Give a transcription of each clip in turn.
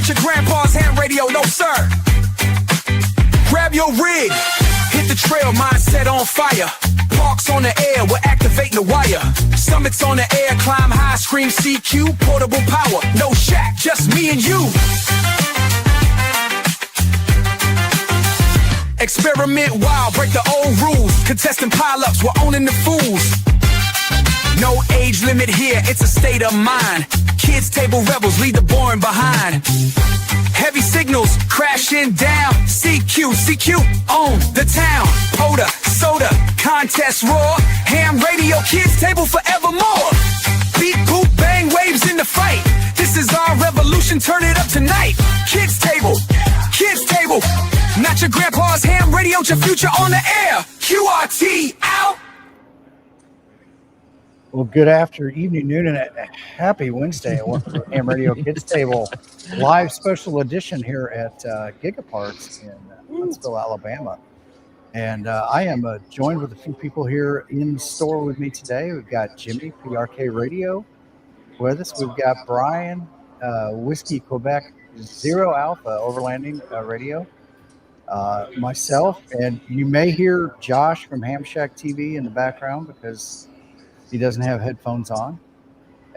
Not your grandpa's ham radio, no sir. Grab your rig, hit the trail, mindset on fire. Parks on the air, we're activating the wire. Summits on the air, climb high, scream CQ, portable power. No shack, just me and you. Experiment wild, break the old rules. Contesting pile-ups, we're owning the fools. No age limit here, it's a state of mind. Kids table rebels, leave the boring behind. Heavy signals, crashing down. CQ, own the town. Poda, soda, contest roar. Ham radio, kids table forevermore. Beat, boot, bang, waves in the fight. This is our revolution, turn it up tonight. Kids table, not your grandpa's ham radio, your future on the air. QRT out. Well, good evening, noon, and a happy Wednesday. Welcome to Ham Radio Kids Table live special edition here at Gigaparts in Huntsville, Alabama. And I am joined with a few people here in the store with me today. We've got Jimmy, PRK Radio, with us. We've got Brian, Whiskey Quebec Zero Alpha Overlanding Radio, myself, and you may hear Josh from Ham Shack TV in the background because he doesn't have headphones on.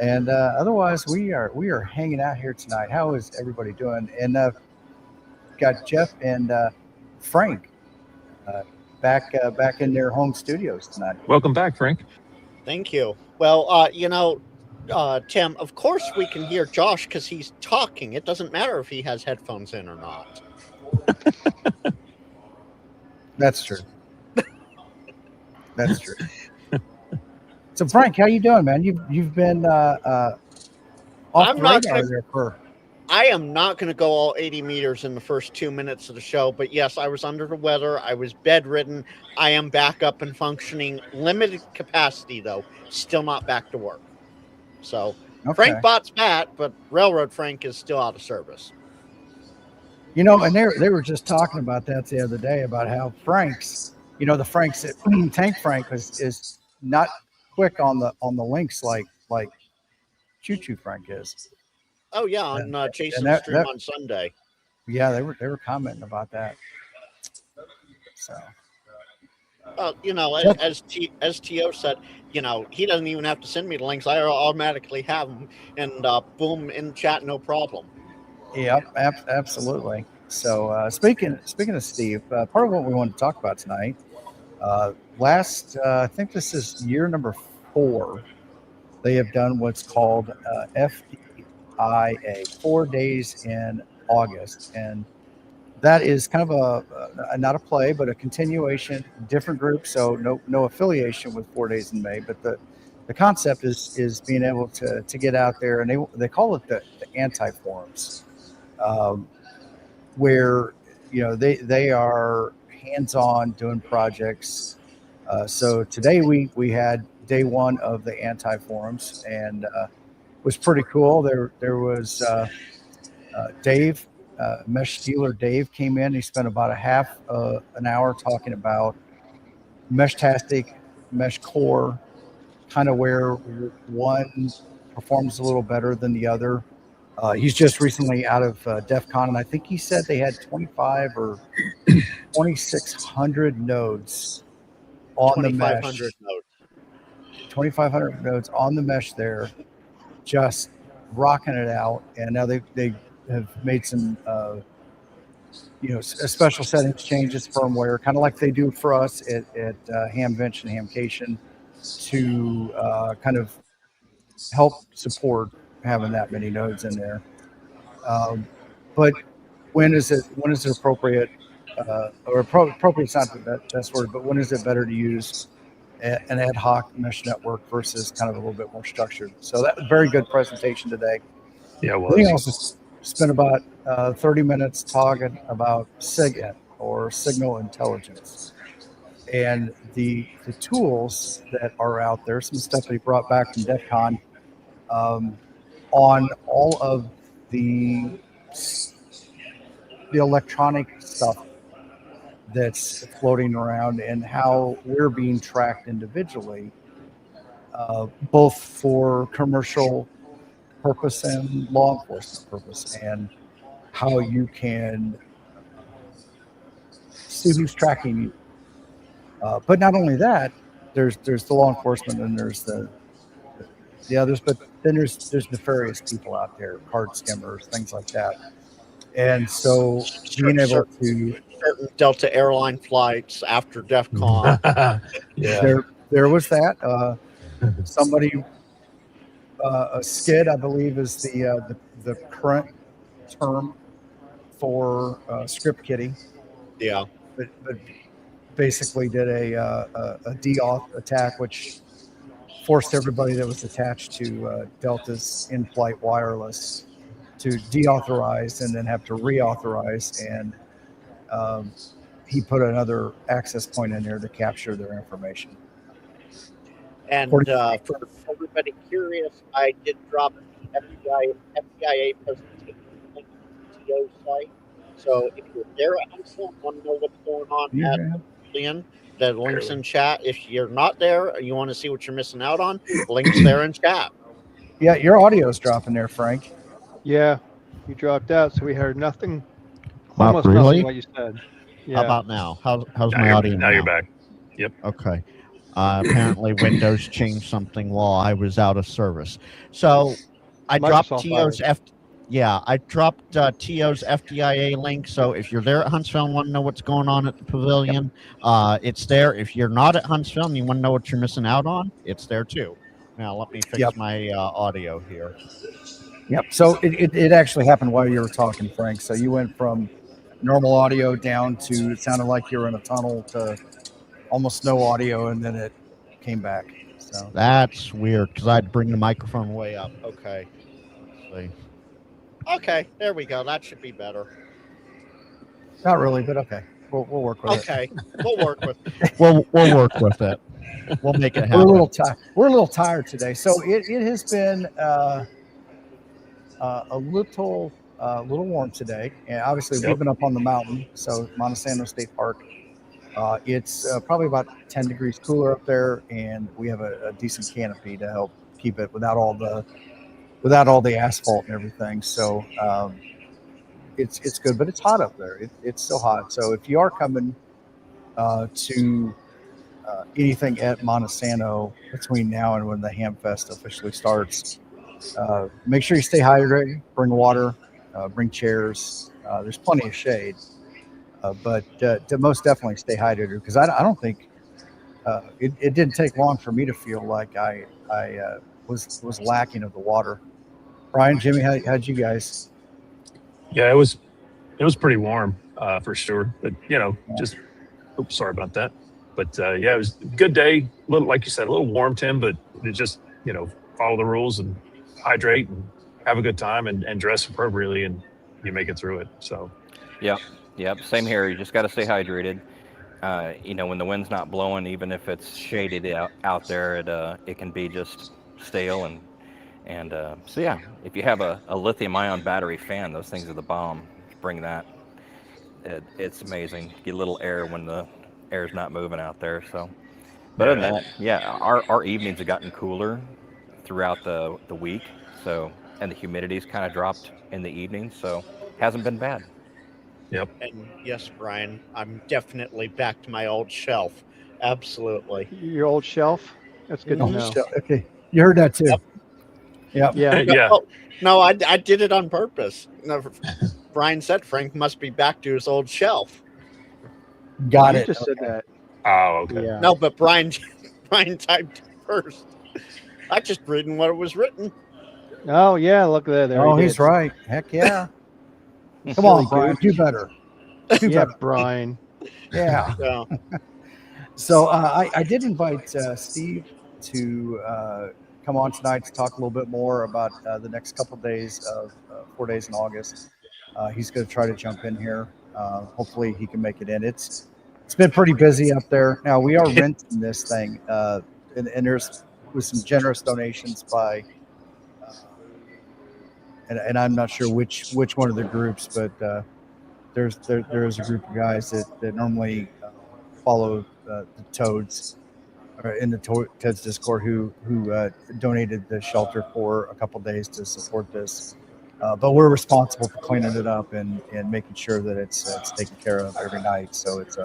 And otherwise, we are hanging out here tonight. How is everybody doing? And got Jeff and Frank back in their home studios tonight. Welcome back, Frank. Thank you. Well, Tim, of course we can hear Josh because he's talking. It doesn't matter if he has headphones in or not. That's true. That's true. So Frank, how you doing, man? You've been off the radar there for. I am not going to go all 80 meters in the first 2 minutes of the show, but yes, I was under the weather. I was bedridden. I am back up and functioning. Limited capacity, though. Still not back to work. So okay. Frank Bott's back, but Railroad Frank is still out of service. You know, and they were just talking about that the other day about how Frank's, the Frank's Tank Frank is not quick on the links like Choo Choo Frank is. Oh yeah, on Jason's stream on Sunday. Yeah, they were commenting about that. So, as TO said, he doesn't even have to send me the links. I automatically have them, and boom, in chat, no problem. Yep, absolutely. So, speaking of Steve, part of what we want to talk about tonight, I think this is year number 4. They have done what's called FDIA, 4 days in August, and that is kind of a not a play, but a continuation, different group. So no affiliation with 4 days in May, but the concept is being able to get out there, and they call it the anti-forums, where they are hands-on doing projects. So today we had day 1 of the anti-forums, and was pretty cool. There was Dave, mesh dealer Dave came in. He spent about an hour talking about Meshtastic, Mesh Core, kind of where one performs a little better than the other. He's just recently out of DEF CON, and I think he said they had 25 or 2,600 nodes on the mesh. 2,500 nodes on the mesh there, just rocking it out. And now they have made some special settings changes, firmware, kind of like they do for us at Hamvention and Hamcation, to kind of help support having that many nodes in there. But when is it appropriate, or appropriate is not the best word, but when is it better to use an ad hoc mesh network versus kind of a little bit more structured? So that was a very good presentation today. Yeah, it was. We also spent about 30 minutes talking about SIGINT, or signal intelligence, and the tools that are out there, some stuff that he brought back from DEF CON, on all of the electronic stuff that's floating around, and how we're being tracked individually, both for commercial purpose and law enforcement purpose. And how you can see who's tracking you. But not only that, there's the law enforcement and there's the others, but then there's nefarious people out there, card skimmers, things like that. And so being able to certain Delta airline flights after DEF CON. Yeah. there was that somebody a skid, I believe, is the current term for script kidding. Yeah. But basically did a de-auth attack, which forced everybody that was attached to Delta's in-flight wireless to deauthorize and then have to reauthorize. And he put another access point in there to capture their information. And for everybody curious, I did drop the FBIA presentation link to the TO site. So if you're there at Huntsville, want to know what's going on at Pavilion, the link's in chat. If you're not there, you want to see what you're missing out on, link's there in chat. Yeah, your audio's dropping there, Frank. Yeah, you dropped out, so we heard nothing. Wow, Almost really? nothing what you said. Yeah. How about now? How's my audio now? Now you're back. Yep. Okay. Apparently Windows changed something while I was out of service. So I dropped TO's TO's FDIA link. So if you're there at Huntsville and want to know what's going on at the pavilion, it's there. If you're not at Huntsville and you want to know what you're missing out on, it's there too. Now let me fix my audio here. Yep. So it actually happened while you were talking, Frank. So you went from normal audio down to, it sounded like you were in a tunnel, to almost no audio, and then it came back. So that's weird because I'd bring the microphone way up. Okay. Let's see. Okay, there we go. That should be better. Not really, but okay. We'll work with it. Okay, we'll work with it. We'll work with it. We'll make it happen. We're a little tired today. So it has been a little warm today, and obviously we've been up on the mountain. So Monte Sano State Park. It's probably about 10 degrees cooler up there, and we have a decent canopy to help keep it without all the asphalt and everything. So it's good, but it's hot up there. It's still hot. So if you are coming to anything at Monte Sano between now and when the Hamfest officially starts, make sure you stay hydrated, bring water, bring chairs. There's plenty of shade. But to most definitely stay hydrated, because I don't think it didn't take long for me to feel like I was lacking of the water. Brian, Jimmy, how'd you guys? Yeah, it was pretty warm for sure. But just sorry about that. But it was a good day. A little, like you said, a little warm, Tim, but it just follow the rules and hydrate and have a good time and dress appropriately, and you make it through it. So Yep, same here. You just got to stay hydrated. When the wind's not blowing, even if it's shaded out there, it can be just stale. And so yeah, if you have a lithium-ion battery fan, those things are the bomb. Bring that. It's amazing. Get a little air when the air's not moving out there. So, but other than that, yeah, our evenings have gotten cooler throughout the week. So, and the humidity's kind of dropped in the evenings, so hasn't been bad. Yep. And yes, Brian, I'm definitely back to my old shelf. Absolutely. Your old shelf? That's good to know. Okay, you heard that too. Yep. Yeah. No, I did it on purpose. No, Brian said Frank must be back to his old shelf. Got You it. just said that. Oh, okay. Yeah. No, but Brian typed first. I just reading what it was written. Oh yeah, look at that. There He's right. Heck yeah. Come on, Brian. Do better. Do better. Brian. Yeah. Yeah. So I did invite Steve to come on tonight to talk a little bit more about the next couple of days of 4 days in August. He's going to try to jump in here. Hopefully he can make it in. It's been pretty busy up there. Now we are renting this thing, and there's with some generous donations by. And I'm not sure which one of the groups, but there is a group of guys that normally follow the Toads in the Toads Discord who donated the shelter for a couple days to support this. But we're responsible for cleaning it up and making sure that it's taken care of every night. So it's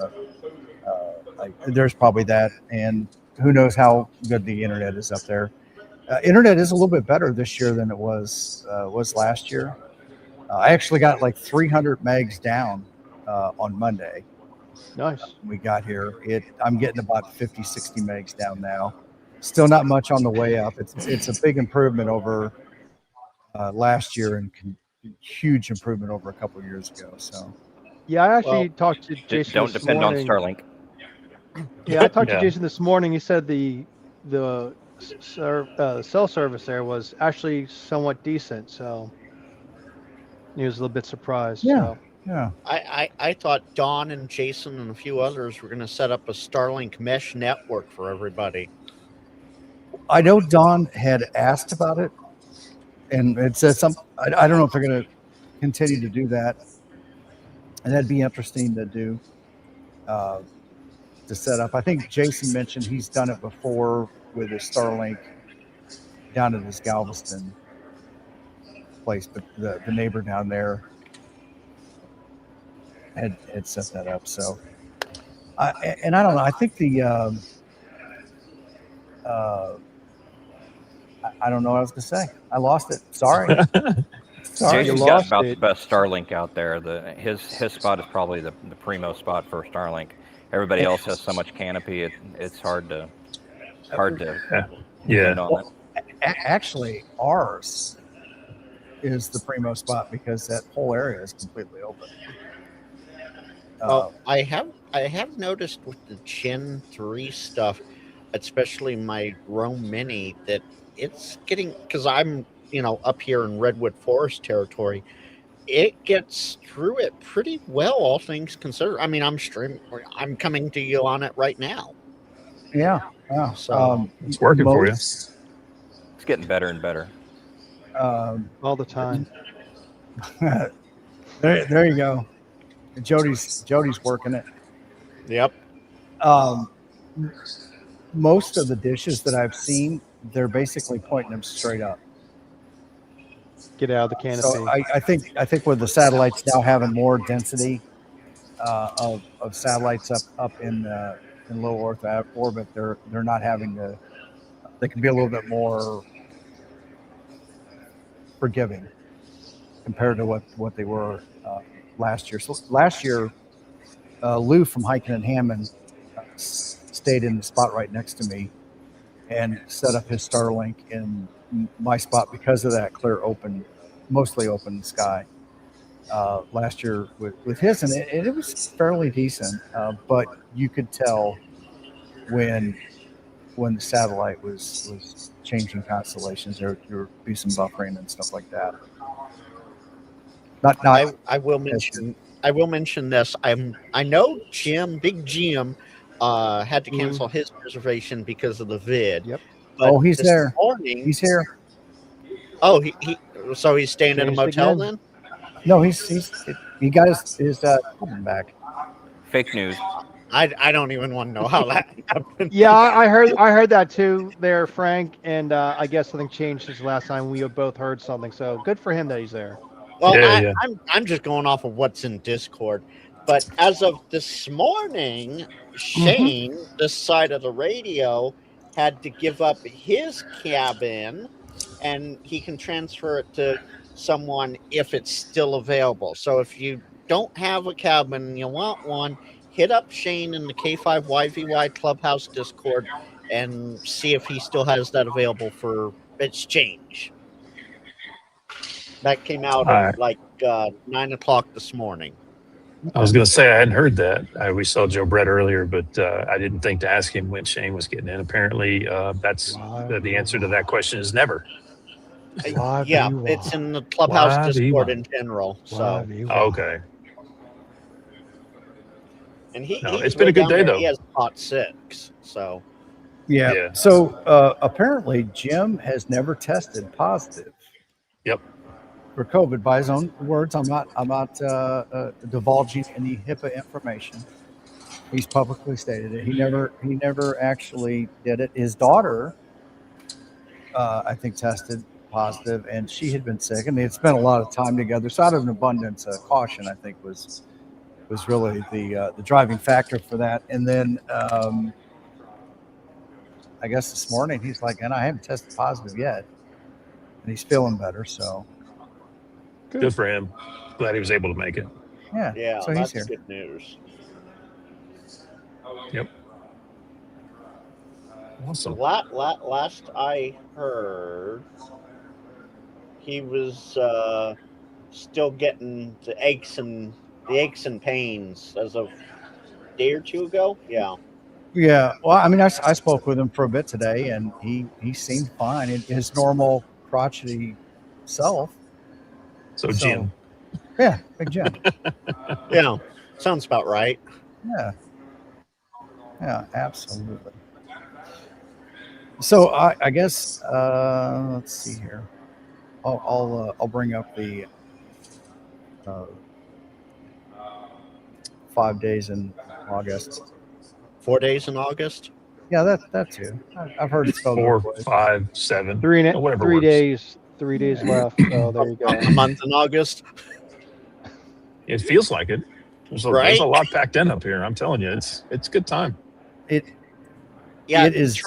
there's probably that, and who knows how good the internet is up there. Internet is a little bit better this year than it was last year. I actually got like 300 megs down on Monday. Nice. We got here. I'm getting about 50, 60 megs down now. Still not much on the way up. It's a big improvement over last year and huge improvement over a couple of years ago. So Yeah, I actually talked to Jason. Don't this depend morning. on Starlink. Yeah, I talked Yeah. to Jason this morning. He said the cell service there was actually somewhat decent, so he was a little bit surprised. Yeah. So. Yeah. I thought Don and Jason and a few others were going to set up a Starlink mesh network for everybody. I know Don had asked about it, and it says some. I don't know if they're going to continue to do that, and that'd be interesting to do to set up. I think Jason mentioned he's done it before with his Starlink down at his Galveston place, but the neighbor down there had set that up. So, I don't know. I think I don't know what I was going to say. I lost it. Sorry. Sorry. Jason's you got lost about it. the best Starlink out there. His spot is probably the primo spot for Starlink. Everybody else has so much canopy, it's hard to Yeah. depend on it. Actually, ours is the primo spot because that whole area is completely open. I have noticed with the Gen 3 stuff, especially my Rome Mini, that it's getting, because I'm up here in Redwood Forest territory, it gets through it pretty well, all things considered. I mean, I'm coming to you on it right now. Yeah. So It's working for you. It's getting better and better. All the time. there you go. Jody's working it. yep. Most of the dishes that I've seen, they're basically pointing them straight up. Get out of the canopy. So I think with the satellites now having more density of satellites up in low Earth orbit, they're not having to. They can be a little bit more forgiving compared to what they were last year. So last year, Lou from Hiking and Hammond stayed in the spot right next to me and set up his Starlink in my spot because of that clear mostly open sky last year with his, and it was fairly decent, but you could tell when the satellite was changing constellations, there would be some buffering and stuff like that. I will mention this. I know Big Jim had to cancel his reservation because of the vid. Yep. But he's this there. morning, He's here. Oh, so he's staying in a Changed motel again. then? No, he got his coming back. Fake news. I don't even want to know how that happened. Yeah, I heard that too there, Frank, and I guess something changed since the last time we both heard something. So good for him that he's there. Well, Yeah. I'm just going off of what's in Discord. But as of this morning, Shane, this side of the radio, had to give up his cabin, and he can transfer it to someone if it's still available. So if you don't have a cabin and you want one, hit up Shane in the K5YVY Clubhouse Discord and see if he still has that available for exchange. That came out at like 9 o'clock this morning. I was going to say I hadn't heard that. We saw Joe Brett earlier, but I didn't think to ask him when Shane was getting in. Apparently, that's the answer to that question is never. Yeah, it's in the Clubhouse Discord in general. So Okay. And it's been a good day though. He has pot 6, so Yeah. So apparently, Jim has never tested positive. Yep. For COVID, by his own words, I'm not divulging any HIPAA information. He's publicly stated it. He never actually did it. His daughter, I think, tested positive, and she had been sick, and they had spent a lot of time together. So out of an abundance of caution, I think was really the driving factor for that. And then I guess this morning he's like, and I haven't tested positive yet, and he's feeling better. So Good for him. Glad he was able to make it. Yeah, so he's that's here. good news. Yep. Awesome. Last I heard, he was still getting the aches and pains as of a day or two ago. Yeah. Yeah. Well, I mean, I spoke with him for a bit today, and he seemed fine. His normal crotchety self. So Jim. Yeah, big Jim. Yeah. Sounds about right. Yeah. Yeah, absolutely. So I guess let's see here. I'll bring up the 5 days in August. 4 days in August. Yeah, that too. I've heard it spelled 4, both ways. 5, 7. Three works. days. 3 days left. So there you go. A month in August. It feels like it. There's a lot packed in up here. I'm telling you, it's a good time. Yeah, It is.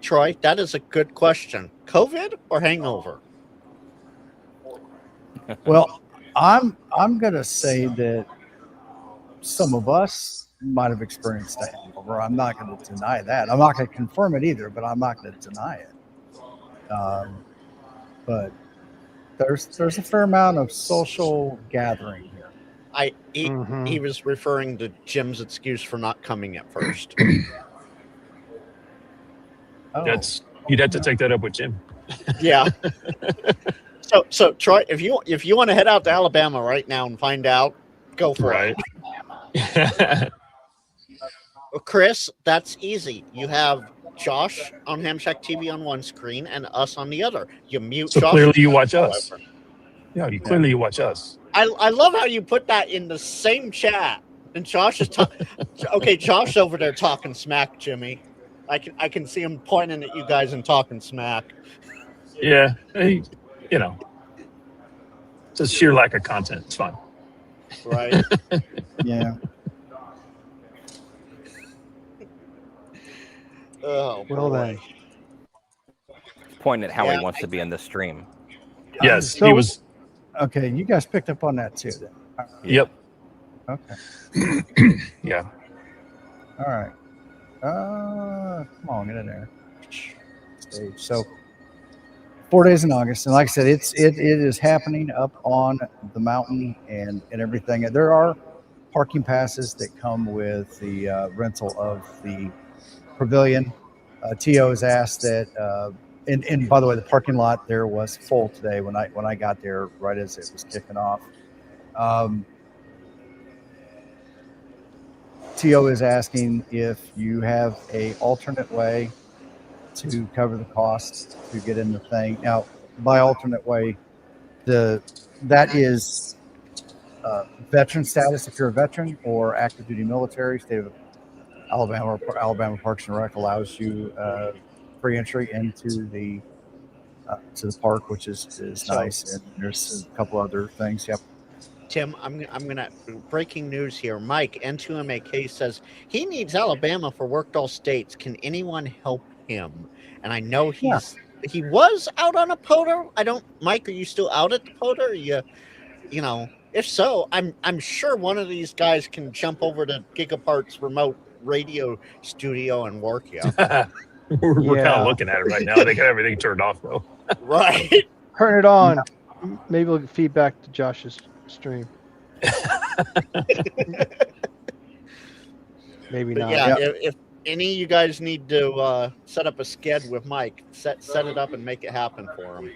Troy, that is a good question. COVID or hangover? Well, I'm gonna say that some of us might have experienced a hangover. I'm not going to deny that. I'm not going to confirm it either, but I'm not going to deny it. But there's a fair amount of social gathering here. He was referring to Jim's excuse for not coming at first. Oh, You'd have to take that up with Jim. Yeah. So Troy, if you want to head out to Alabama right now and find out, go for it. Chris, that's easy. You have Josh on Hamshack TV on one screen and us on the other. You mute So Josh. clearly you watch us. Yeah, clearly you watch us. I love how you put that in the same chat. And Josh is okay. Josh over there talking smack, Jimmy. I can see him pointing at you guys and talking smack. Yeah, it's a sheer lack of content. It's fine. Right. Yeah. Oh, Well boy. then. Pointing at how Yeah. he wants to be in the stream. Yes, So- he was. Okay, you guys picked up on that too. Then. Yep. Okay. Yeah. All right. Come on, get in there. Stage. So 4 days in August, and like I said, it is happening up on the mountain and everything. There are parking passes that come with the rental of the pavilion. T.O. has asked that, and by the way, the parking lot there was full today when I got there right as it was kicking off. T.O. is asking if you have a alternate way to cover the cost to get in the thing. Now, by alternate way, that is veteran status if you're a veteran, or active duty military. State of Alabama or Alabama Parks and Rec allows you free entry into the to the park, which is nice. And there's a couple other things. Yep. Tim, I'm gonna breaking news here. Mike N2MAK says he needs Alabama for worked all states. Can anyone help him? And I know he was out on a POTA. Mike, are you still out at the POTA? Or you know, if so, I'm sure one of these guys can jump over to Gigapart's remote radio studio and work you. We're kind of looking at it right now. They got everything turned off though. Right. Turn it on. Maybe we'll feed back to Josh's stream. Maybe But not. yeah, if any of you guys need to set up a sked with Mike, set it up and make it happen for him.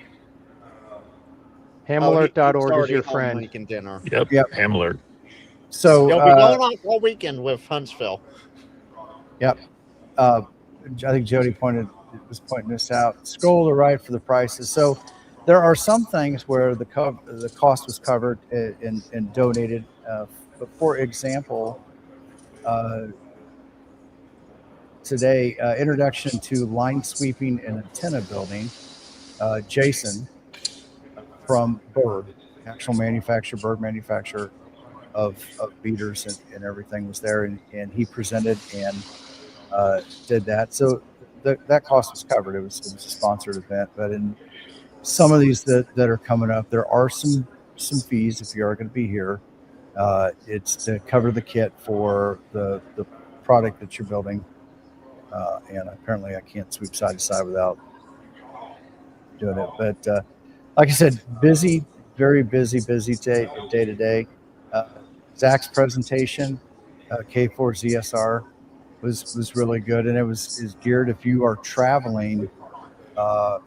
Hamalert.org is your He's already home friend. making dinner. Yep. Ham alert. So They'll be going on all weekend with Huntsville. Yep. I think Jody was pointing this out. Scroll to the right for the prices. So there are some things where the cost was covered and donated. But for example, today, introduction to line sweeping and antenna building. Jason from Bird, actual manufacturer, Bird manufacturer of beaters and everything was there, and he presented and did that. So that cost was covered. It was a sponsored event, but in some of these that are coming up, there are some fees if you are going to be here. It's to cover the kit for the product that you're building, and apparently I can't sweep side to side without doing it. But like I said, busy, very busy day to day. Zach's presentation, K4 ZSR, was really good, and is geared if you are traveling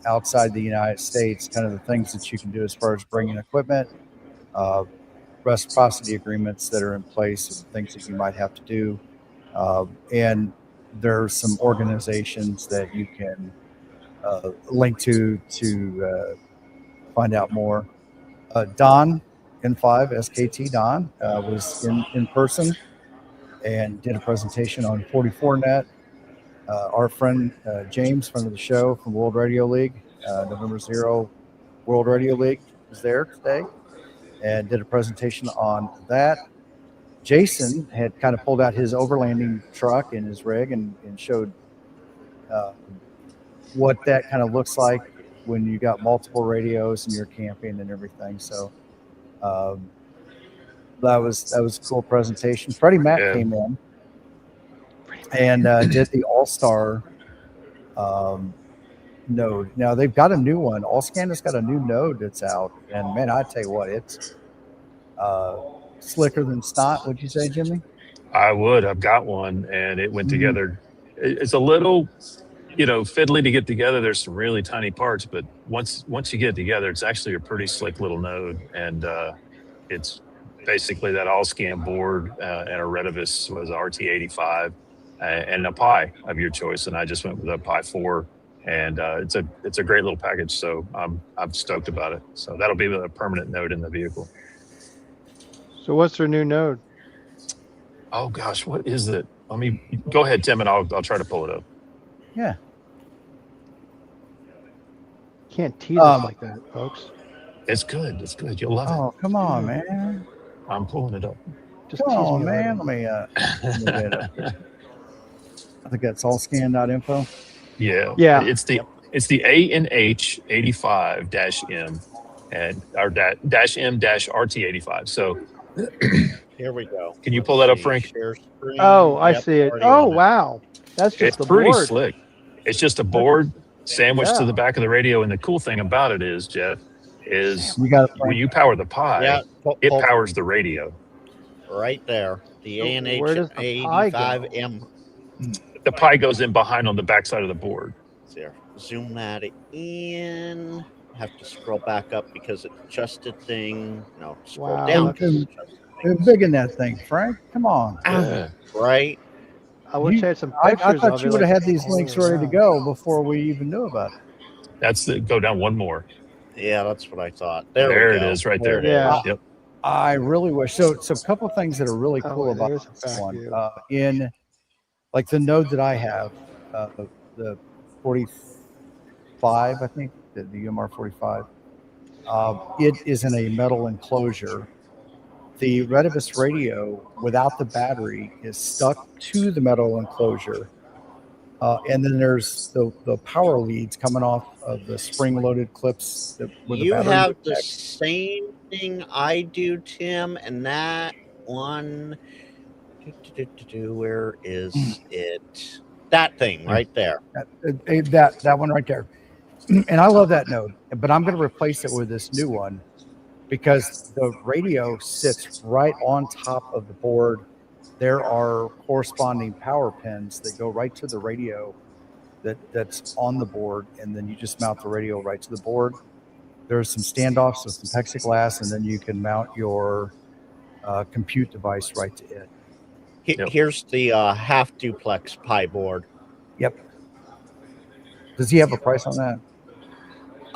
outside the United States, kind of the things that you can do as far as bringing equipment, reciprocity agreements that are in place, and things that you might have to do. And there's some organizations that you can link to find out more. Don N5 SKT Don was in person and did a presentation on 44net. Our friend James, friend of the show from World Radio League, November 0 World Radio League, was there today and did a presentation on that. Jason had kind of pulled out his overlanding truck and his rig and showed what that kind of looks like when you got multiple radios and you're camping and everything. So that was a cool presentation. Freddie Mac came in and did the All-Star node. Now they've got a new one. Allscan has got a new node that's out, and man, I tell you what, it's slicker than snot. Would you say, Jimmy? I would. I've got one, and it went together. It's a little, fiddly to get together. There's some really tiny parts, but once you get it together, it's actually a pretty slick little node, and it's basically that all-scan board and a Retevis was RT85 and a Pi of your choice, and I just went with a Pi 4, and it's a great little package. So I'm stoked about it. So that'll be a permanent node in the vehicle. So what's their new node? Oh gosh, what is it? Let me go ahead, Tim, and I'll try to pull it up. Yeah. Can't tease us like that, folks. It's good. It's good. You'll love it. Oh, come on, man. I'm pulling it up. Just Come tease on, me man. already. Let me get it up here. I think that's allscan.info. Yeah. Yeah. It's the ANH 85-M and our -M -RT85. So Here we go. Can you pull that up, Frank? Share screen. Oh, I Yep, see it. already Oh, on it. wow. That's just it's the pretty board. slick. It's just a board sandwiched to Yeah. the back of the radio. And the cool thing about it is, Jeff, is You got when you power the Pi, Yeah, it powers the radio. right there. The So ANH where does the Pi go? 85M. The Pi goes in behind on the backside of the board. There. Zoom that in. Have to scroll back up because it adjusted thing. No, scroll Wow, down. look because at- it adjusted They're things. big in that thing, Frank. Come on. Yeah. Right. I wish You- I had some I pictures thought of you it, would have like, had these all links ready to around. go before we even knew about it. That's go down one more. Yeah, that's what I thought. There There we it go. is, right there. it is. Yeah. Yep. I really wish. So a couple of things that are really Oh, cool about there's a this back one. view. In like the node that I have, the 45, I think, the UMR 45. It is in a metal enclosure. The Retevis radio, without the battery, is stuck to the metal enclosure. And then there's the power leads coming off of the spring-loaded clips with the You battery. have the same thing I do, Tim, and that one. Where is it? That thing right there. that one right there. And I love that node, but I'm going to replace it with this new one because the radio sits right on top of the board. There are corresponding power pins that go right to the radio that's on the board, and then you just mount the radio right to the board. There's some standoffs with some plexiglass, and then you can mount your compute device right to it. Yep. Here's the half duplex Pi board. Yep. Does he have a price on that?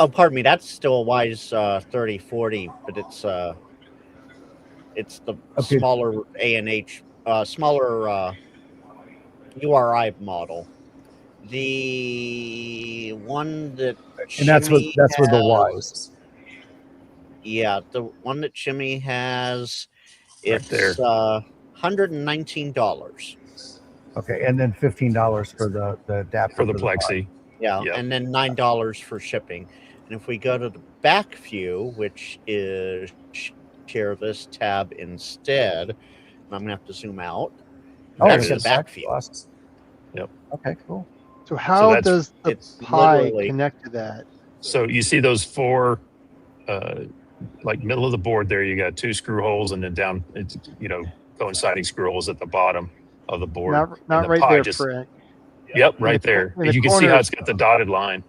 Oh, pardon me. That's still a Wise 3040, but it's the Okay. smaller ANH, smaller URI model. The one that And that's Jimmy where the has- Y is. Yeah, the one that Jimmy has, Right it's there. $119. Okay, and then $15 for the adapter For the Pi. plexi. Yeah, Yep. and then $9 for shipping. And if we go to the back view, which is share this tab instead, I'm gonna have to zoom out. Oh, That's it the is. back view. Awesome. Yep. Okay, cool. So how that's- does the it's Pi literally- connect to that? So you see those four, like middle of the board there, you got 2 screw holes, and then down, it's, coinciding screw holes at the bottom of the board. Not the right Pi there, just- Frank. Yep, In right the there. cor- in the You can see how corners- it's got the dotted line.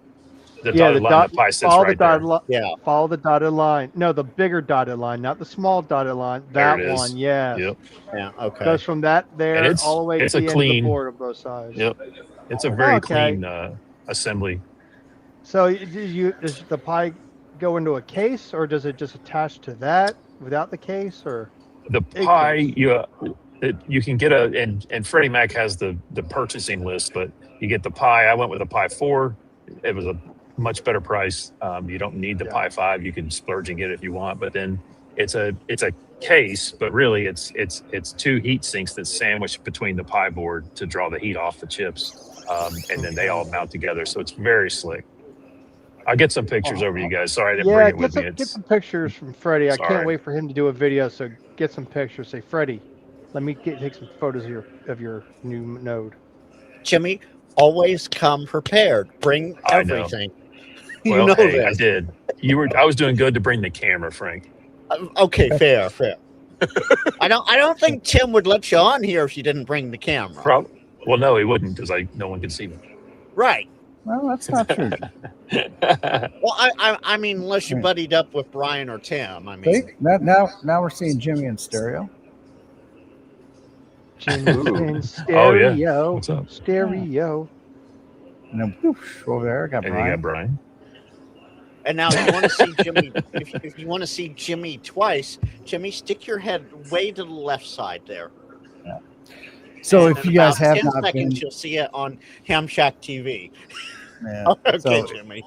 The Yeah, dotted line, the Pi sits follow the right there. dotted line. Yeah, Follow the dotted line. No, the bigger dotted line, not the small dotted line. There That it is. one, yeah. Yep, yeah, okay. Goes from that there And it's- all the way it's to a the end of clean- the board on both sides. yep. It's a very Okay. clean assembly. So does the Pi go into a case, or does it just attach to that without the case, or? The It Pi, goes. you can get and Freddie Mac has the purchasing list, but you get the Pi. I went with a Pi 4. It was a much better price. You don't need the Yeah. Pi 5. You can splurge and get it if you want, but then it's a case, but really it's 2 heat sinks that's sandwiched between the Pi board to draw the heat off the chips, and then they all mount together. So it's very slick. I'll get some pictures over to you guys. Sorry I didn't Yeah, bring it get with me. get some pictures from Freddie. I Sorry. can't wait for him to do a video. So get some pictures. Say, Freddie, let me take some photos of your new node. Jimmy, always come prepared. Bring I know. everything. You Well, know hey, I this. did. I was doing good to bring the camera, Frank. Okay, fair. I don't think Tim would let you on here if you didn't bring the camera. Well, no, he wouldn't because no one could see me. Right. Well, that's not true. Well, I mean, unless you buddied up with Brian or Tim. I See, mean, now we're seeing Jimmy in stereo. Jimmy Ooh. in stereo. What's up? Stereo. And then whoosh, over there, got And you Brian. got Brian. and now if you want to see Jimmy, if you want to see Jimmy twice, Jimmy, stick your head way to the left side there. So And if in you guys about have 10 not been, seconds, you'll see it on Ham Shack TV. man, Okay, so Jimmy.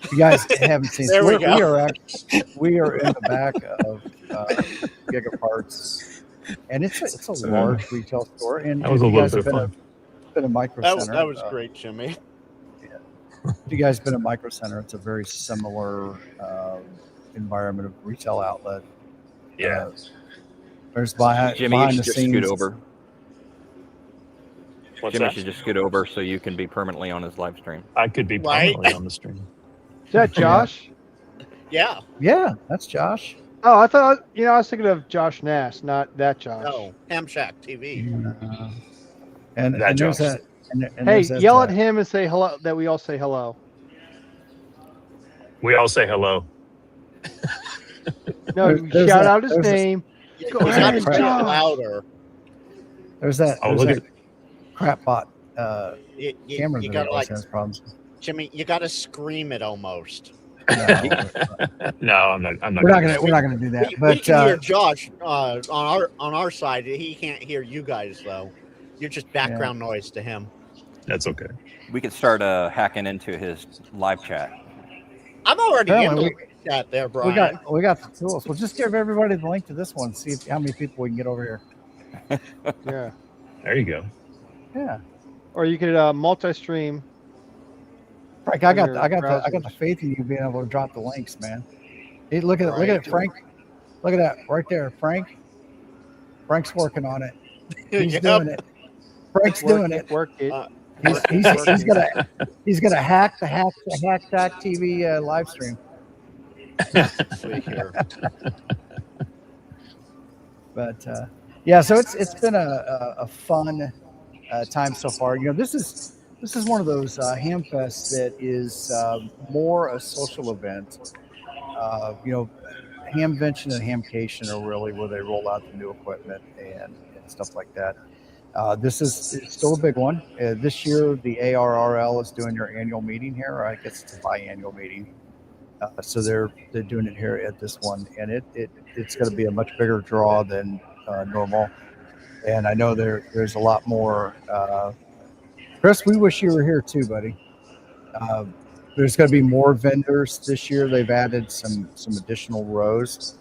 if you guys haven't seen, There we go. we are in the back of Gigaparts, and it's a large retail store. And That was if a you little guys bit have of fun. been a Micro That Center. was great, Jimmy. If you guys been a Micro Center, it's a very similar environment of retail outlet. Yeah. There's behind Jimmy, you the should just scenes. scoot over. What's Jimmy that? should just scoot over so you can be permanently on his live stream. I could be Right? permanently on the stream. Is that Josh? Yeah. Yeah, that's Josh. Oh, I thought I was thinking of Josh Nass, not that Josh. No, Ham Shack TV. And That there's Josh. that. And Hey, there's that, yell at him and say hello. That we all say hello. We all say hello. No, There's shout that- out his there's that- name. Go You ahead, gotta say it Josh. louder. There's that. Oh, There's look that crapbot You camera you that gotta always like has problems. Jimmy. You gotta scream it almost. No, I'm not. we're not gonna do that. We But can hear Josh on our side. He can't hear you guys though. You're just background noise to him. That's okay. We could start hacking into his live chat. I'm already in Apparently the chat there, Brian. we got the tools. We'll just give everybody the link to this one. See how many people we can get over here. Yeah. There you go. Yeah, Or you could multi-stream. Frank, I got your I got the browsers. faith in you being able to drop the links, man. Hey, look at it, Right. Frank. Look at that right there, Frank. Frank's working on it. He's Yep. doing it. Frank's doing it. Work it. He's gonna hack the hack TV live stream. See here. But yeah, so it's been a fun time so far. This is one of those Hamfests that is more a social event. Hamvention and Hamcation are really where they roll out the new equipment and stuff like that. This is it's still a big one. This year, the ARRL is doing their annual meeting here. I guess it's a biannual meeting. So they're doing it here at this one, and it's going to be a much bigger draw than normal. And I know there's a lot more Chris, we wish you were here too, buddy. There's going to be more vendors this year. They've added some additional rows.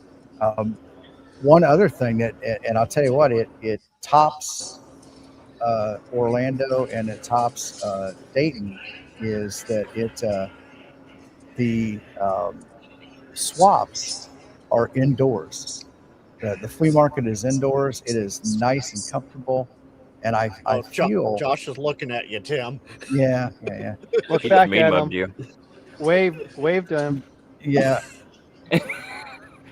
One other thing and I'll tell you what, it tops Orlando and it tops Dayton is that the swaps are indoors. The flea market is indoors. It is nice and comfortable, and I feel Josh is looking at you, Tim. yeah. Look He back just at mugged him. you. Wave to him. Yeah.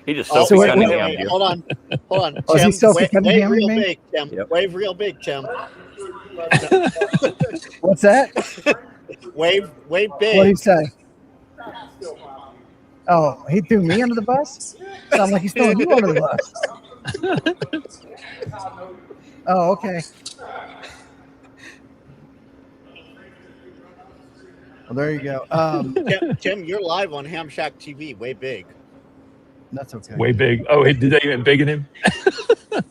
He just Oh, selfie wait, Cunningham you. hold on. Oh, is he Tim, selfie Cunningham wave real me? big, Tim. Yep. Wave real big, Tim. What's that? Wave What did big. he say? Oh, he threw me under the bus? Sounds like he's throwing you under the bus. Oh, okay. Well, there you go. Tim, you're live on Ham Shack TV. Way big. That's okay. Way big. Oh, did they even big in him?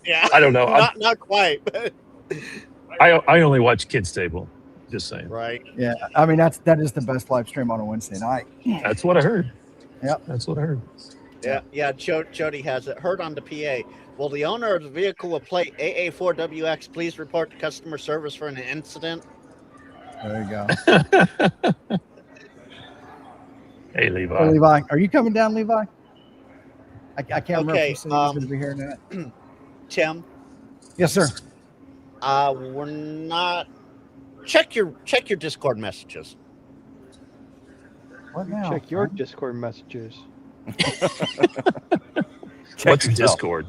Yeah. I don't know. Not quite. But... I only watch Kids Table. Just saying. Right. Yeah, I mean that is the best live stream on a Wednesday night. That's what I heard. Yep. That's what I heard. Yeah. Jody has it. Heard on the PA. Will the owner of the vehicle with plate AA4WX please report to customer service for an incident? There you go. Hey, Levi. Hey, Levi, are you coming down, Levi? I can't remember if Okay, you said he was going to be here or not. Tim, Yes, sir. we're not. Check your Discord messages. What now? Check your Discord messages. What's yourself. Discord?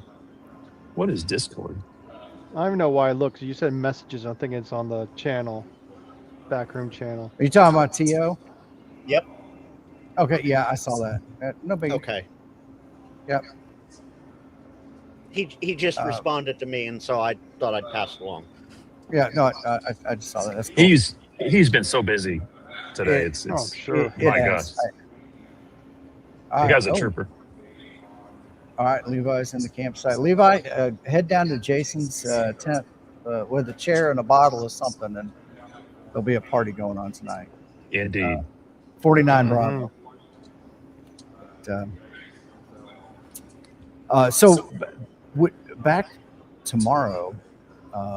What is Discord? I don't even know why I looked. You said messages. I'm thinking it's on the channel, backroom channel. Are you talking about TO? Yep. Okay, yeah, I saw that. No big. Okay. Yep. He just responded to me, and so I thought I'd pass it along. Yeah, no, I just saw that. That's cool. He's been so busy today. It's sure. my has. God. The guy's a Oh, trooper. all right, Levi's in the campsite. Levi, head down to Jason's tent with a chair and a bottle of something, and there'll be a party going on tonight. Indeed. 49 Bravo. So back tomorrow,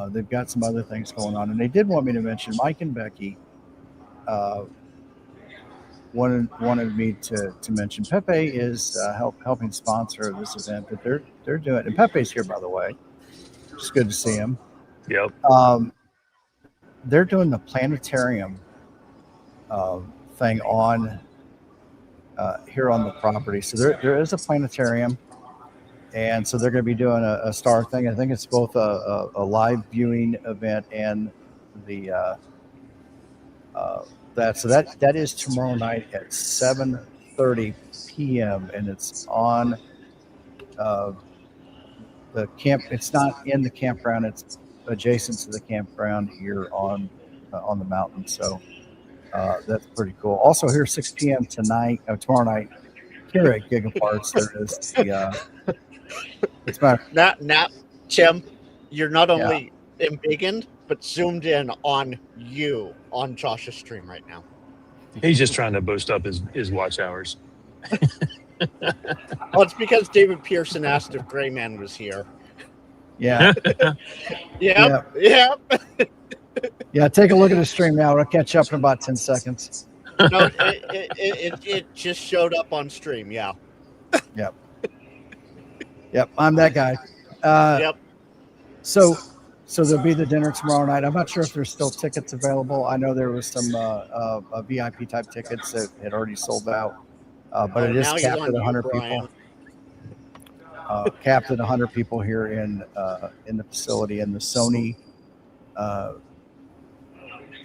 they've got some other things going on, and they did want me to mention Mike and Becky wanted me to mention Pepe is helping sponsor this event that they're doing, and Pepe's here, by the way. It's good to see him. Yep. They're doing the planetarium thing on here on the property. So there is a planetarium, and so they're going to be doing a star thing. I think it's both a live viewing event and the that is tomorrow night at 7:30 p.m. and it's on the camp. It's not in the campground. It's adjacent to the campground here on the mountain. So that's pretty cool. Also here 6 p.m. tomorrow night here at Gigaparts. There is the it's my Now, Tim, you're not only embiggened, but zoomed in on you on Josh's stream right now. He's just trying to boost up his watch hours. Well, it's because David Pearson asked if Gray Man was here. yeah. Yep. Yeah, take a look at the stream now. It'll catch up in about 10 seconds. No, it just showed up on stream. Yeah. Yep, I'm that guy. Yep. So there'll be the dinner tomorrow night. I'm not sure if there's still tickets available. I know there was some VIP type tickets that had already sold out, but it is Now he's capped on at you, 100 Brian. people. Capped at 100 people here in the facility, and the Sony.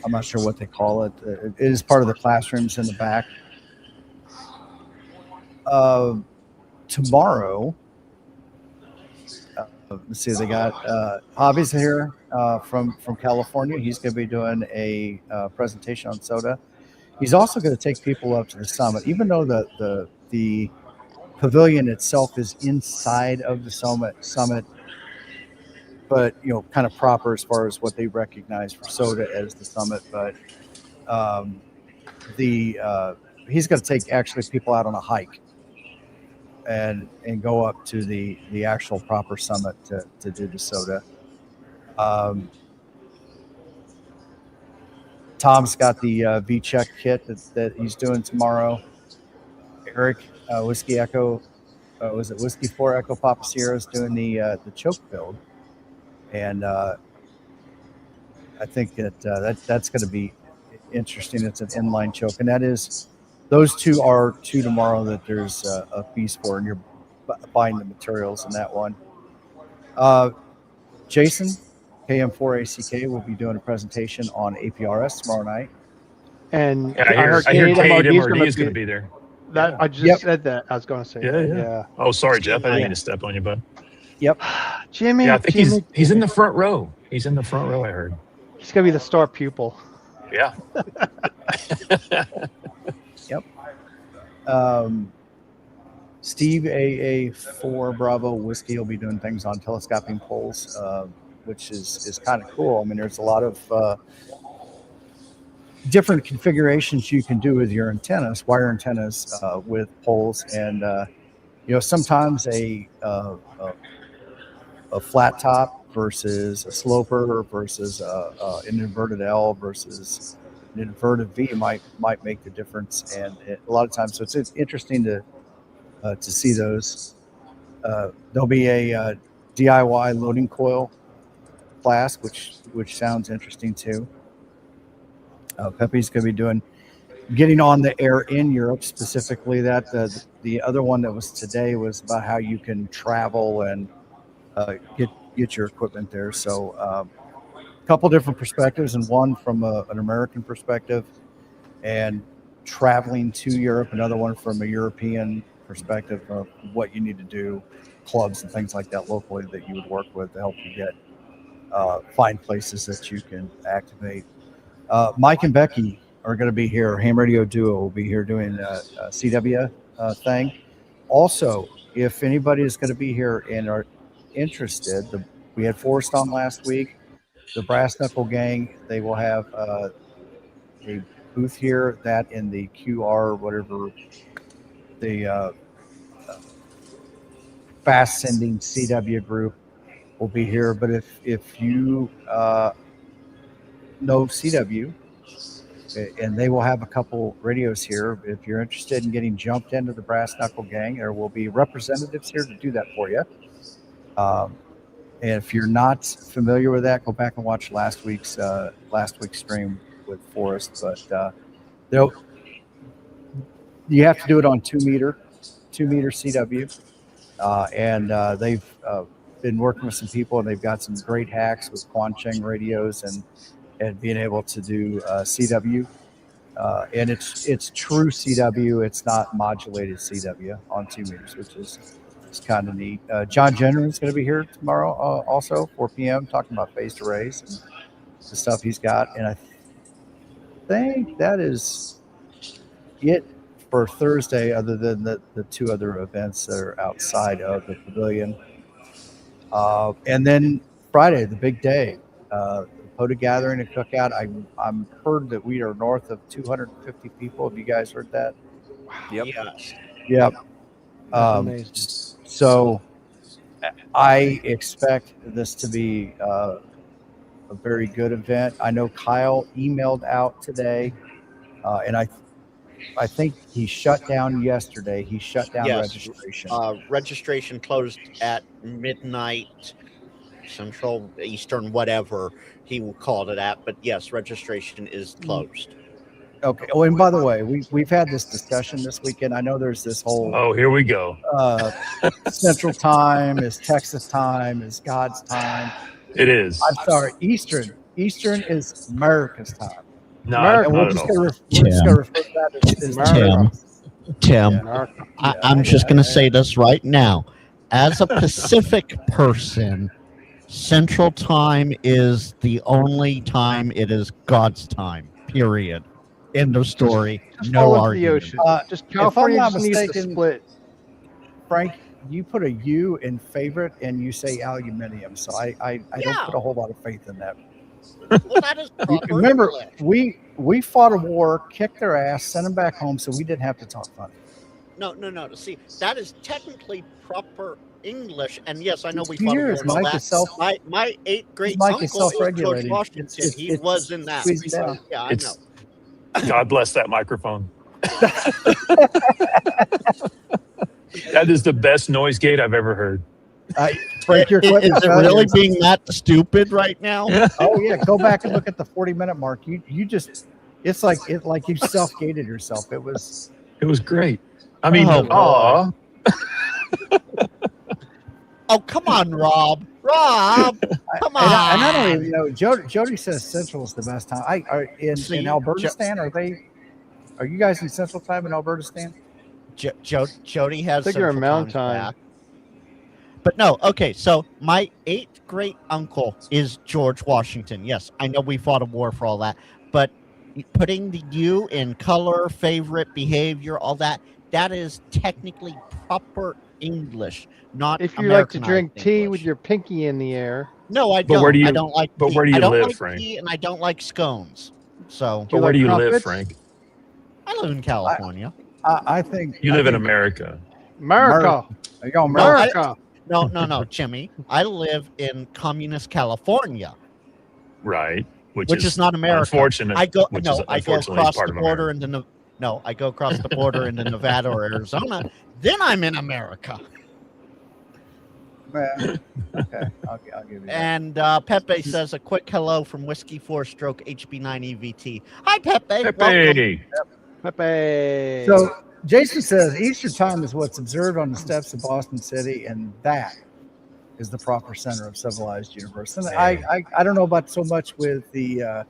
I'm not sure what they call it. It is part of the classrooms in the back. Tomorrow. Let's see, they got Javi's here from California. He's going to be doing a presentation on soda. He's also going to take people up to the summit, even though the pavilion itself is inside of the summit. but kind of proper as far as what they recognize for soda as the summit. But the he's going to take actually people out on a hike and go up to the actual proper summit to do the soda. Tom's got the V-Check kit that he's doing tomorrow. Eric, Whiskey Echo, was it Whiskey 4 Echo Papa Sierra is doing the choke build. And I think that's going to be interesting. It's an inline choke. And those two are two tomorrow that there's a piece for, and you're buying the materials in that one. Jason, KM4ACK, will be doing a presentation on APRS tomorrow night. And I hear KMRD is going to be there. That I just said that. I was going to say. Yeah. Oh, sorry, Jeff. I didn't mean to step on you, bud. Yep. Jimmy. Yeah, I think he's in the front row. He's in the front row, I heard. He's going to be the star pupil. Yeah. Yep. Steve AA4 Bravo Whiskey will be doing things on telescoping poles, which is kind of cool. I mean, there's a lot of different configurations you can do with your antennas, wire antennas, with poles, and sometimes a flat top versus a sloper versus an inverted L versus an inverted V might make the difference, and a lot of times, so it's interesting to see those. There'll be a DIY loading coil class, which sounds interesting too. Pepe's going to be getting on the air in Europe, specifically that the other one that was today was about how you can travel and get your equipment there. So a couple different perspectives, and one from an American perspective and traveling to Europe, another one from a European perspective of what you need to do, clubs and things like that locally that you would work with to help you find places that you can activate. Mike and Becky are going to be here. Ham Radio Duo will be here doing a CW thing. Also, if anybody is going to be here and are interested, we had Forrest on last week. The Brass Knuckle Gang, they will have a booth here. That in the QR, whatever the fast sending CW group will be here. But if you know CW, and they will have a couple radios here. If you're interested in getting jumped into the Brass Knuckle Gang, there will be representatives here to do that for you. And if you're not familiar with that, go back and watch last week's stream with Forrest. But you have to do it on 2 meter CW, and they've been working with some people, and they've got some great hacks with Quancheng radios and being able to do CW, and it's true CW. It's not modulated CW on 2 meters, which is kind of neat. John Jenner is going to be here tomorrow, also 4 p.m. talking about phased arrays and the stuff he's got. And I think that is it for Thursday, other than the two other events that are outside of the pavilion. And then Friday, the big day. POTA gathering and cookout. I'm heard that we are north of 250 people. Have you guys heard that? Yep. Yes. Yep. Amazing. So I expect this to be a very good event. I know Kyle emailed out today, and I think he shut down yesterday. He shut down registration. Registration closed at midnight Central, Eastern, whatever he called it at. But yes, registration is closed. Okay. Oh, and by the way, we've had this discussion this weekend. I know there's this whole here we go. Central Time is Texas time, is God's time. It is. I'm sorry, Eastern is America's time. No, and we're just going to refer to that as America. Tim, I'm just going to say this right now. As a Pacific person, Central Time is the only time it is God's time, period. End of story. Just no follow the argument. ocean. Just California just needs to split. Frank, you put a U in favorite and you say aluminium. So I don't put a whole lot of faith in that. Well, that is proper Remember, English. we fought a war, kicked their ass, sent them back home, so we didn't have to talk funny. No. See, that is technically proper English. And yes, I know we Here fought a war is and all Mike that. is self. My eighth great Mike is uncle was George self-regulating. Washington. He was in that. squeezed down. Yeah, I know. God bless that microphone. That is the best noise gate I've ever heard. Frank, your Is equipment it really being that stupid right now? Oh yeah, go back and look at the 40-minute mark. You just it's like you self-gated yourself. It was great. I mean, Oh, Oh, come on, Rob. Rob, come on. and I don't even know. Jody says Central is the best time. In Albertistan, are you guys in Central Time in Albertistan? Jody has I think you're in Central Mountain Times Time. back. But no, okay, so my 8th great uncle is George Washington. Yes, I know we fought a war for all that, but putting the U in color, favorite, behavior, all that, that is technically proper English, not If you like to Americanized drink tea English. with your pinky in the air, No, I But don't. where do you- I don't like but tea. where do you I don't live, like Frank? tea and I don't like scones. So But you where like do you live, crumpets? Frank? I live in California. I think You live in America. America, Are you going America? America. No, Jimmy. I live in communist California, Right. Which is not America. Unfortunate. I go which is I go unfortunately across part the of border America. into I go across the border into Nevada or Arizona. Then I'm in America. Yeah. Okay, I'll give you that. And Pepe says a quick hello from Whiskey 4-stroke HB9 EVT. Hi, Pepe. Welcome. Pepe. Pepe. So Jason says Easter time is what's observed on the steps of Boston City, and that is the proper center of civilized universe. And I don't know about so much with the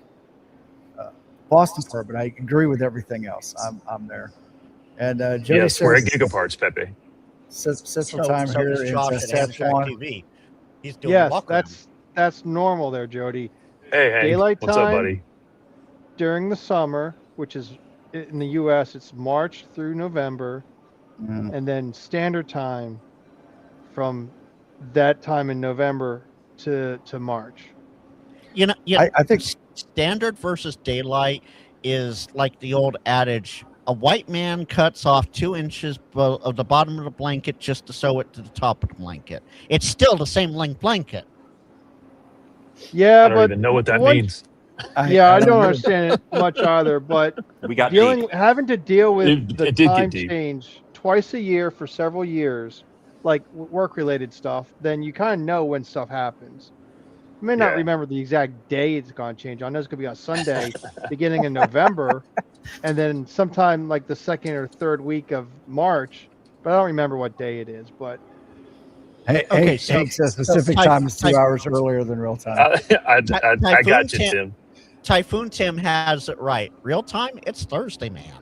Boston part, but I agree with everything else. I'm there. And Jody Yes, we're at says Gigaparts, Pepe. Central time here does in Josh at Saskatchewan. Amtrak TV. He's doing yes, welcome. that's normal there, Jody. Hey, Daylight what's up, time? buddy? During the summer, which is in the U.S., it's March through November, and then standard time from that time in November to March. You know, I think standard versus daylight is like the old adage: a white man cuts off 2 inches of the bottom of the blanket just to sew it to the top of the blanket. It's still the same length blanket. Yeah, I don't but even know what that once- means. I don't don't know. understand it much either. But We got deep. having to deal with It the did get time deep. change twice a year for several years, like work-related stuff, then you kind of know when stuff happens. You may not Yeah. remember the exact day it's going to change. I know it's going to be on Sunday, beginning in November, and then sometime like the 2nd or 3rd week of March. But I don't remember what day it is. But Hank says Pacific time is 2 hours earlier than real time. I got you, Tim. Typhoon Tim has it right. Real time, it's Thursday, man.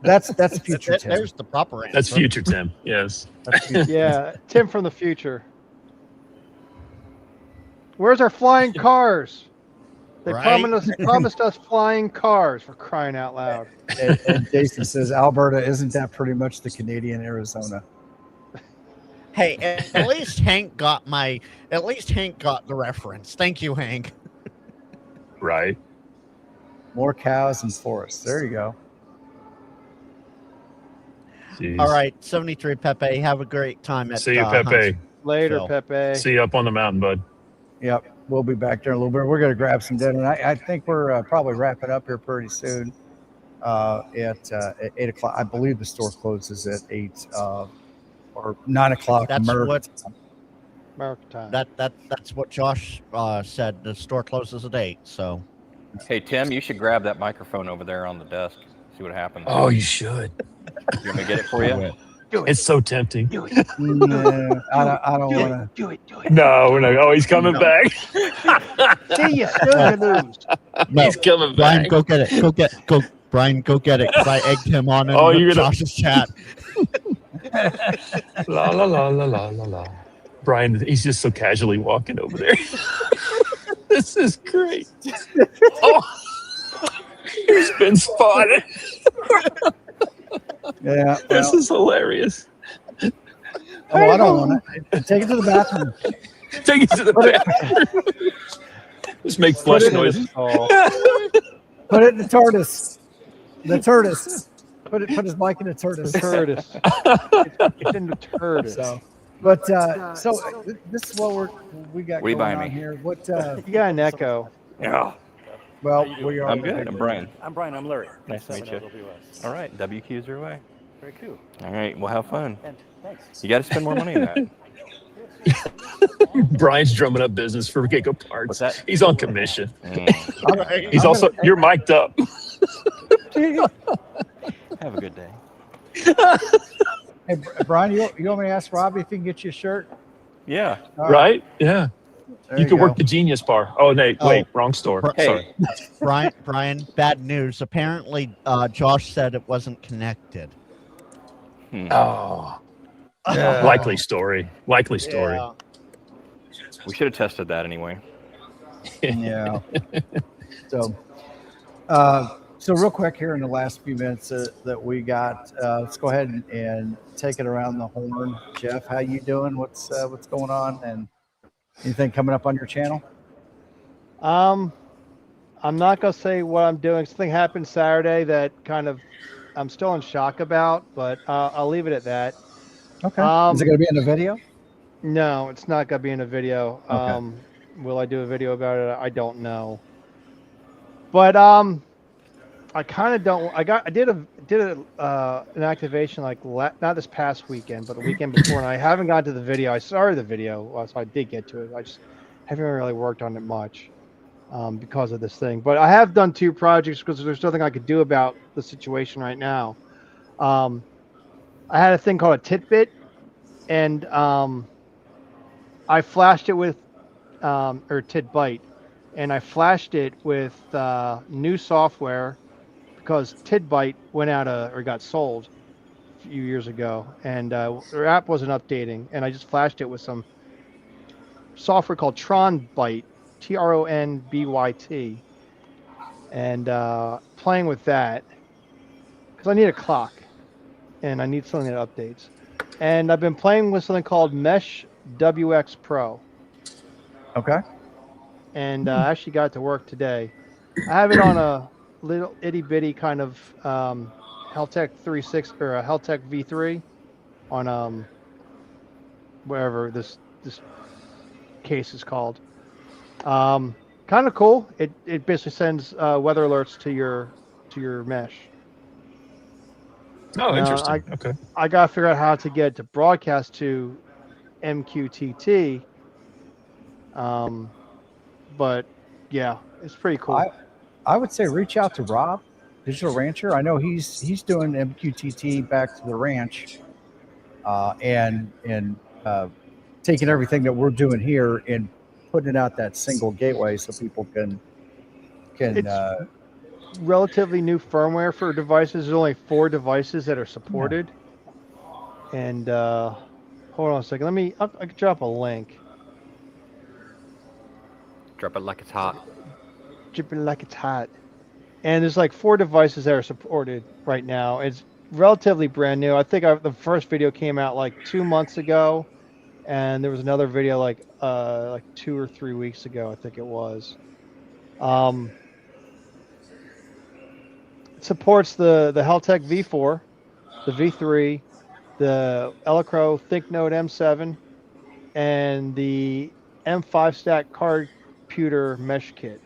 That's future Tim. There's the proper answer. That's future Tim. Yes. That's future. yeah, Tim from the future. Where's our flying cars? They Right? promised us flying cars, for crying out loud. And Jason says Alberta, isn't that pretty much the Canadian Arizona? Hey, at least Hank got the reference. Thank you, Hank. Right. More cows and forests. There you go. Jeez. All right, 73 Pepe. Have a great time at See you, Pepe. Huntsville. Later, Phil. Pepe. See you up on the mountain, bud. Yep. We'll be back there in a little bit. We're going to grab some dinner. And I think we're probably wrapping up here pretty soon at 8 o'clock. I believe the store closes at 8 or 9 o'clock. That's American time. American time. That's what Josh said. The store closes at 8. So Hey, Tim, you should grab that microphone over there on the desk. See what happens. Oh, you should. You want me to get it for you? It's so tempting. No, I don't want to. Do it. No, we're not. Oh, he's coming back. See you soon, you lose. No, He's coming Brian, back. go get it. Go, Brian, go get it. 'Cause I egged him on in Oh, you're gonna- Josh's chat. La la la la la la la. Brian, he's just so casually walking over there. This is great. Oh, he's been spotted. Yeah. This is hilarious. Oh, I don't want it. Take it to the bathroom. Take it to the bathroom. Just make Put flush it in the noises. stall. Put it in the TARDIS. The TARDIS. Put his mic in the TARDIS. Turtis. It's in the Turtis. So, but this is what we got What are you going buying on me? here. What? You got an echo. Yeah. Well, we are. I'm good. I'm Brian. I'm Brian. I'm Larry. Nice to meet you. WS. All right. WQs are away. Very cool. All right. Well, have fun. And thanks. You got to spend more money on that. Brian's drumming up business for Giga Parts. What's that? He's on commission. Mm. He's also. You're mic'd up. Have a good day. Hey, Brian, you want me to ask Robbie if he can get you a shirt? Yeah. All Right? Yeah. there You could go. work the Genius Bar. Oh, Nate. Oh. Wait. Wrong store. Hey. Sorry. Brian, bad news. Apparently, Josh said it wasn't connected. Oh. Yeah. Likely story. Likely story. Yeah. We should have tested that anyway. Yeah. So, so real quick here in the last few minutes that we got, let's go ahead and take it around the horn. Jeff, how you doing? What's going on? And anything coming up on your channel? I'm not gonna say what I'm doing. Something happened Saturday that kind of I'm still in shock about, but I'll leave it at that. Okay. Is it going to be in the video? No, it's not gonna be in a video. Okay. Will I do a video about it? I don't know. But I kind of don't. I did an activation like not this past weekend, but the weekend before, and I haven't got to the video. I started the video, so I did get to it. I just haven't really worked on it much because of this thing. But I have done 2 projects because there's nothing I could do about the situation right now. I had a thing called a Titbit, and I flashed it with or Tidbyte, and I flashed it with new software because Tidbyte went out or got sold a few years ago, and their app wasn't updating, and I just flashed it with some software called Tronbyte, Tronbyt, and playing with that because I need a clock and I need something that updates. And I've been playing with something called Mesh WX Pro. Okay. And I actually got it to work today. I have it on a little itty bitty kind of Heltec 36 or a Heltec V3 on wherever this case is called. Kind of cool. It basically sends weather alerts to your mesh. Oh, interesting. Okay. I gotta figure out how to get it to broadcast to MQTT. But yeah, it's pretty cool. I would say reach out to Rob, Digital Rancher. I know he's doing MQTT back to the ranch, and taking everything that we're doing here and putting it out that single gateway so people can. It's relatively new firmware for devices. There's only 4 devices that are supported. Yeah. And hold on a second. I can drop a link. Drop it like it's hot. Drip it like it's hot. And there's like 4 devices that are supported right now. It's relatively brand new. I think the first video came out like 2 months ago, and there was another video like 2 or 3 weeks ago, I think it was. It supports the Heltec V4, the V3, the Elecro ThinkNode M7, and the M5 stack card computer mesh kit.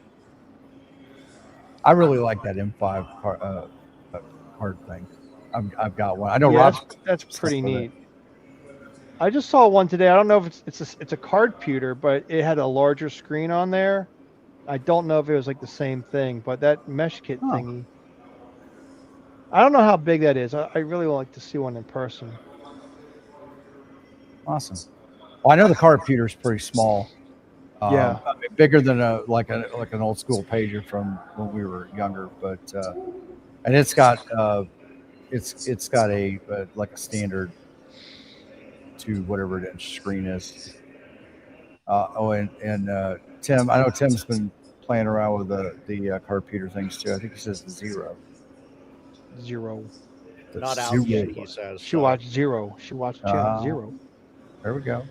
I really like that M5 card thing. I've got one. I know Rob. That's pretty neat. I just saw one today. I don't know if it's a card computer, but it had a larger screen on there. I don't know if it was like the same thing, but that mesh kit thingy. I don't know how big that is. I really would like to see one in person. Awesome. Well, I know the card computer is pretty small. Yeah, bigger than like an old school pager from when we were younger, but and it's got it's got a like a standard to whatever the screen is. And Tim, I know Tim's been playing around with the card computer things too. I think he says the zero. Not out Super yet, Bowl. he says. She so. watched Zero. She watched Channel Zero. There we go.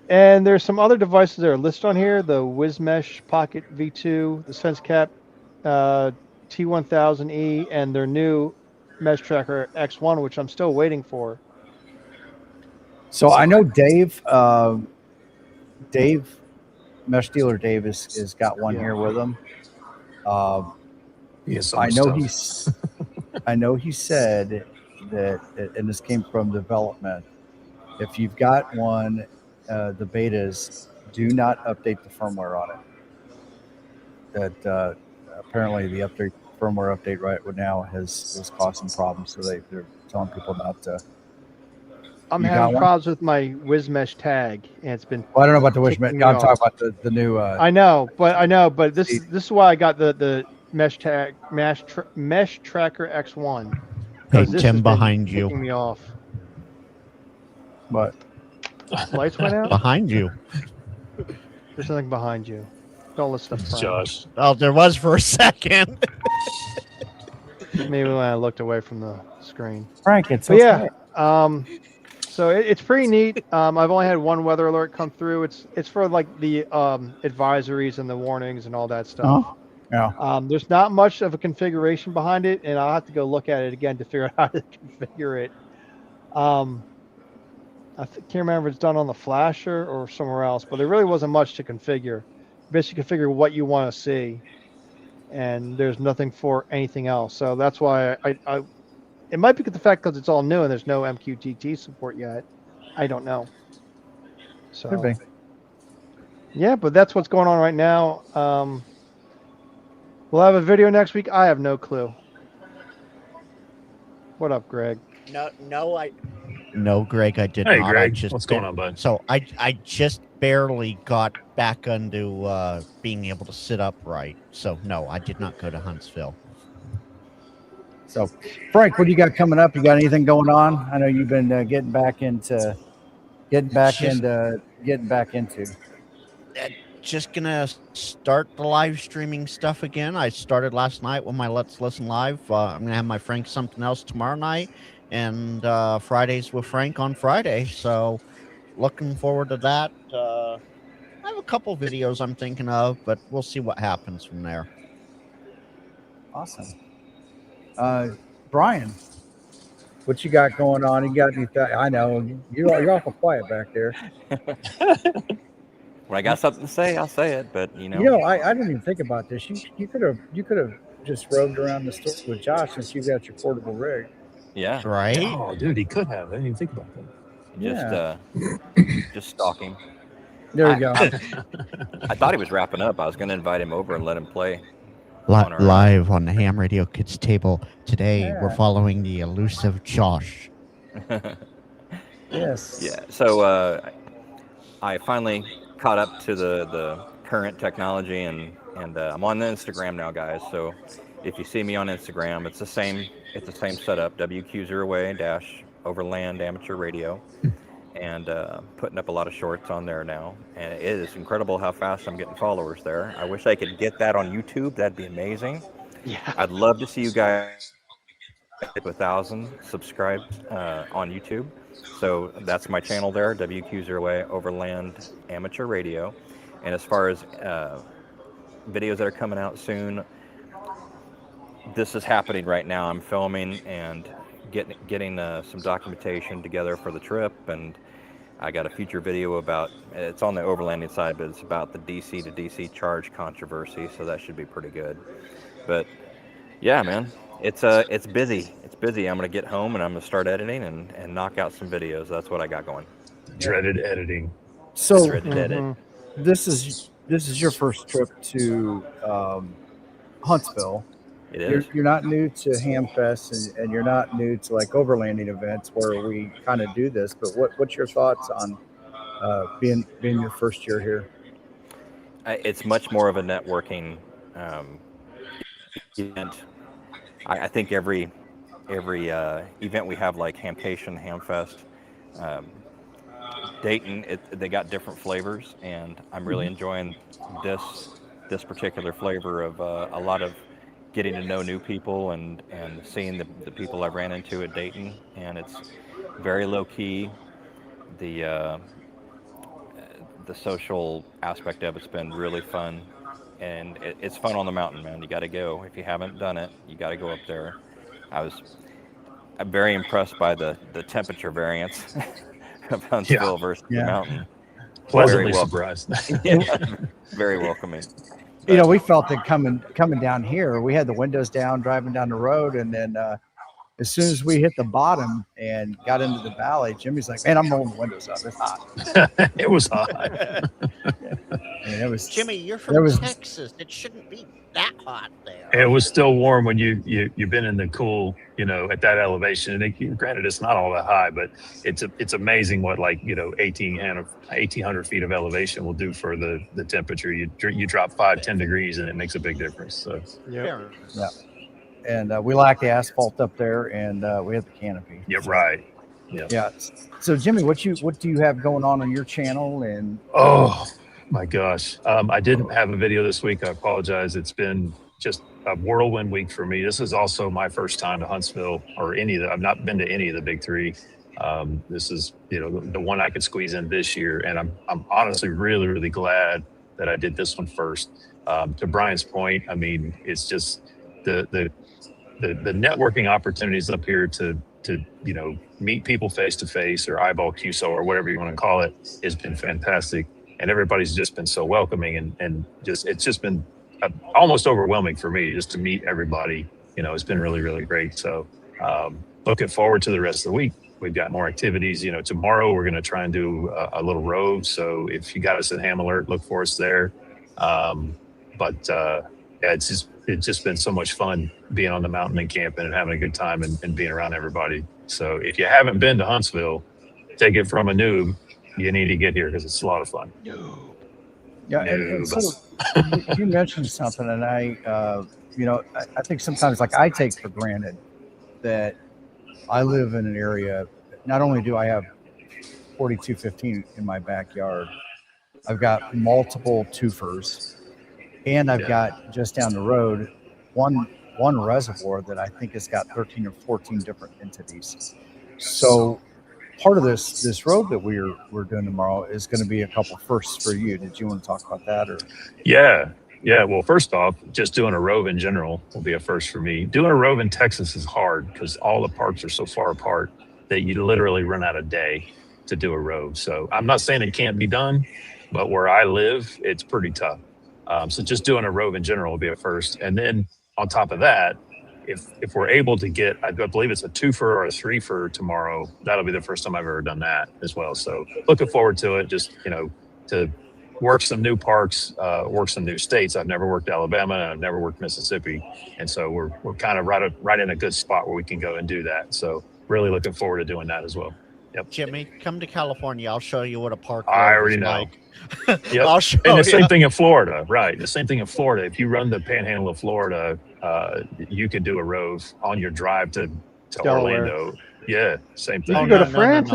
And there's some other devices that are listed on here: the WizMesh Pocket V2, the SenseCap T1000E, and their new Mesh Tracker X1, which I'm still waiting for. So I know Dave, Mesh Dealer Dave is got one here with him. He has so I much know stuff. I know he said that, and this came from development. If you've got one, the betas, do not update the firmware on it. That apparently the firmware update right now has caused some problems. So they're telling people not to. I'm You got having one? problems with my WizMesh tag, and it's been. Well, I don't know about the ticking Wish. me I'm off. talking about the new. I know, but this see- is why I got the Mesh Tracker X1, Hey, because this has Tim, been behind you. ticking me off. But Lights went out. Behind you. There's something behind you. Don't listen to It's Frank. Josh. Oh, there was for a second. Maybe when I looked away from the screen. Frank, it's But okay. yeah, so it's pretty neat. I've only had one weather alert come through. It's for like the advisories and the warnings and all that stuff. Oh, yeah. There's not much of a configuration behind it, and I'll have to go look at it again to figure out how to configure it. Can't remember if it's done on the flasher or somewhere else, but there really wasn't much to configure. Basically, configure what you want to see, and there's nothing for anything else. So that's why I it might be the fact because it's all new and there's no MQTT support yet. I don't know. So Could be. yeah, but that's what's going on right now. We'll have a video next week. I have no clue. What up, Greg? No, No, Greg, I did Hey, not. Greg, what's going on, bud? So I just barely got back into being able to sit upright. So no, I did not go to Huntsville. So, Frank, what do you got coming up? You got anything going on? I know you've been getting back into. Just gonna start the live streaming stuff again. I started last night with my Let's Listen Live. I'm gonna have my Frank Something Else tomorrow night, and Fridays with Frank on Friday. So, looking forward to that. I have a couple videos I'm thinking of, but we'll see what happens from there. Awesome. Brian, what you got going on? You got anything? I know you're awful quiet back there. When I got something to say, I'll say it. But I didn't even think about this. You could have just roamed around the store with Josh since you got your portable rig. Yeah, Right? Oh, dude, he could have. I didn't even think about that. just stalking. There we go. I thought he was wrapping up. I was going to invite him over and let him play. on our- Live on the Ham Radio Kids table today. Yeah. We're following the elusive Josh. Yes. Yeah. So I finally caught up to the current technology, and I'm on the Instagram now, guys. So if you see me on Instagram, it's the same setup. WQ0A Overland Amateur Radio, and putting up a lot of shorts on there now. And it is incredible how fast I'm getting followers there. I wish I could get that on YouTube. That'd be amazing. Yeah. I'd love to see you guys with 1,000 subscribed on YouTube. So that's my channel there, WQ0A Overland Amateur Radio. And as far as videos that are coming out soon, this is happening right now. I'm filming and getting some documentation together for the trip, and I got a future video about, it's on the overlanding side, but it's about the DC to DC charge controversy, so that should be pretty good. But yeah, man, it's busy. It's busy. I'm gonna get home and I'm gonna start editing and knock out some videos. That's what I got going. Dreaded editing. So Dreaded edit. this is your first trip to Huntsville. It is. You're not new to Hamfest, and you're not new to like overlanding events where we kind of do this. But what's your thoughts on being your first year here? It's much more of a networking event. I think every event we have, like Hamcation, Hamfest, Dayton, they got different flavors, and I'm really enjoying this particular flavor of a lot of getting to know new people and seeing the people I've ran into at Dayton, and it's very low key. The social aspect of it's been really fun, and it's fun on the mountain, man. You got to go. If you haven't done it, you got to go up there. I'm very impressed by the temperature variance of Huntsville versus the mountain. Pleasantly surprised. Very welcoming. You know, we felt it coming down here. We had the windows down, driving down the road, and then as soon as we hit the bottom and got into the valley, Jimmy's like, "Man, I'm rolling the windows up. It's hot." It was hot. And it was Jimmy, you're from Texas. It shouldn't be that hot there. It was still warm when you've been in the cool, at that elevation. And granted, it's not all that high, but it's amazing what 1,800 feet of elevation will do for the temperature. You drop 5-10 degrees and it makes a big difference. So yeah. And we lack the asphalt up there, and we have the canopy. Yeah, right. Yeah. So Jimmy, what do you have going on your channel? And oh my gosh, I didn't have a video this week. I apologize. It's been just a whirlwind week for me. This is also my first time to Huntsville or I've not been to any of the big three. This is the one I could squeeze in this year, and I'm honestly really, really glad that I did this one first. To Brian's point, I mean, it's just the networking opportunities up here to meet people face to face or eyeball QSO or whatever you want to call it has been fantastic, and everybody's just been so welcoming and it's just been almost overwhelming for me just to meet everybody. It's been really, really great. So looking forward to the rest of the week. We've got more activities. Tomorrow we're going to try and do a little rove. So if you got us at Ham Alert, look for us there. It's just been so much fun being on the mountain and camping and having a good time and being around everybody. So if you haven't been to Huntsville, take it from a noob. You need to get here because it's a lot of fun. Yeah, and so you mentioned something, and I think sometimes I take for granted that I live in an area. Not only do I have 4215 in my backyard, I've got multiple twofers. And I've got just down the road one reservoir that I think has got 13 or 14 different entities. So part of this road that we're doing tomorrow is going to be a couple firsts for you. Did you want to talk about that? Or Yeah. Well, first off, just doing a rove in general will be a first for me. Doing a rove in Texas is hard because all the parks are so far apart that you literally run out of day to do a rove. So I'm not saying it can't be done, but where I live, it's pretty tough. So just doing a rove in general will be a first. And then on top of that, if we're able to get, I believe it's a 2-fer or a 3-fer tomorrow, that'll be the first time I've ever done that as well. So looking forward to it, just, to work some new parks, work some new states. I've never worked Alabama and I've never worked Mississippi. And so we're kind of right in a good spot where we can go and do that. So really looking forward to doing that as well. Yep. Jimmy, come to California. I'll show you what a park I already know. like. Yep. I'll show and the you. same thing in Florida, right? The same thing in Florida. If you run the Panhandle of Florida, you can do a rove on your drive to Orlando. Yeah, same thing. You can go to France.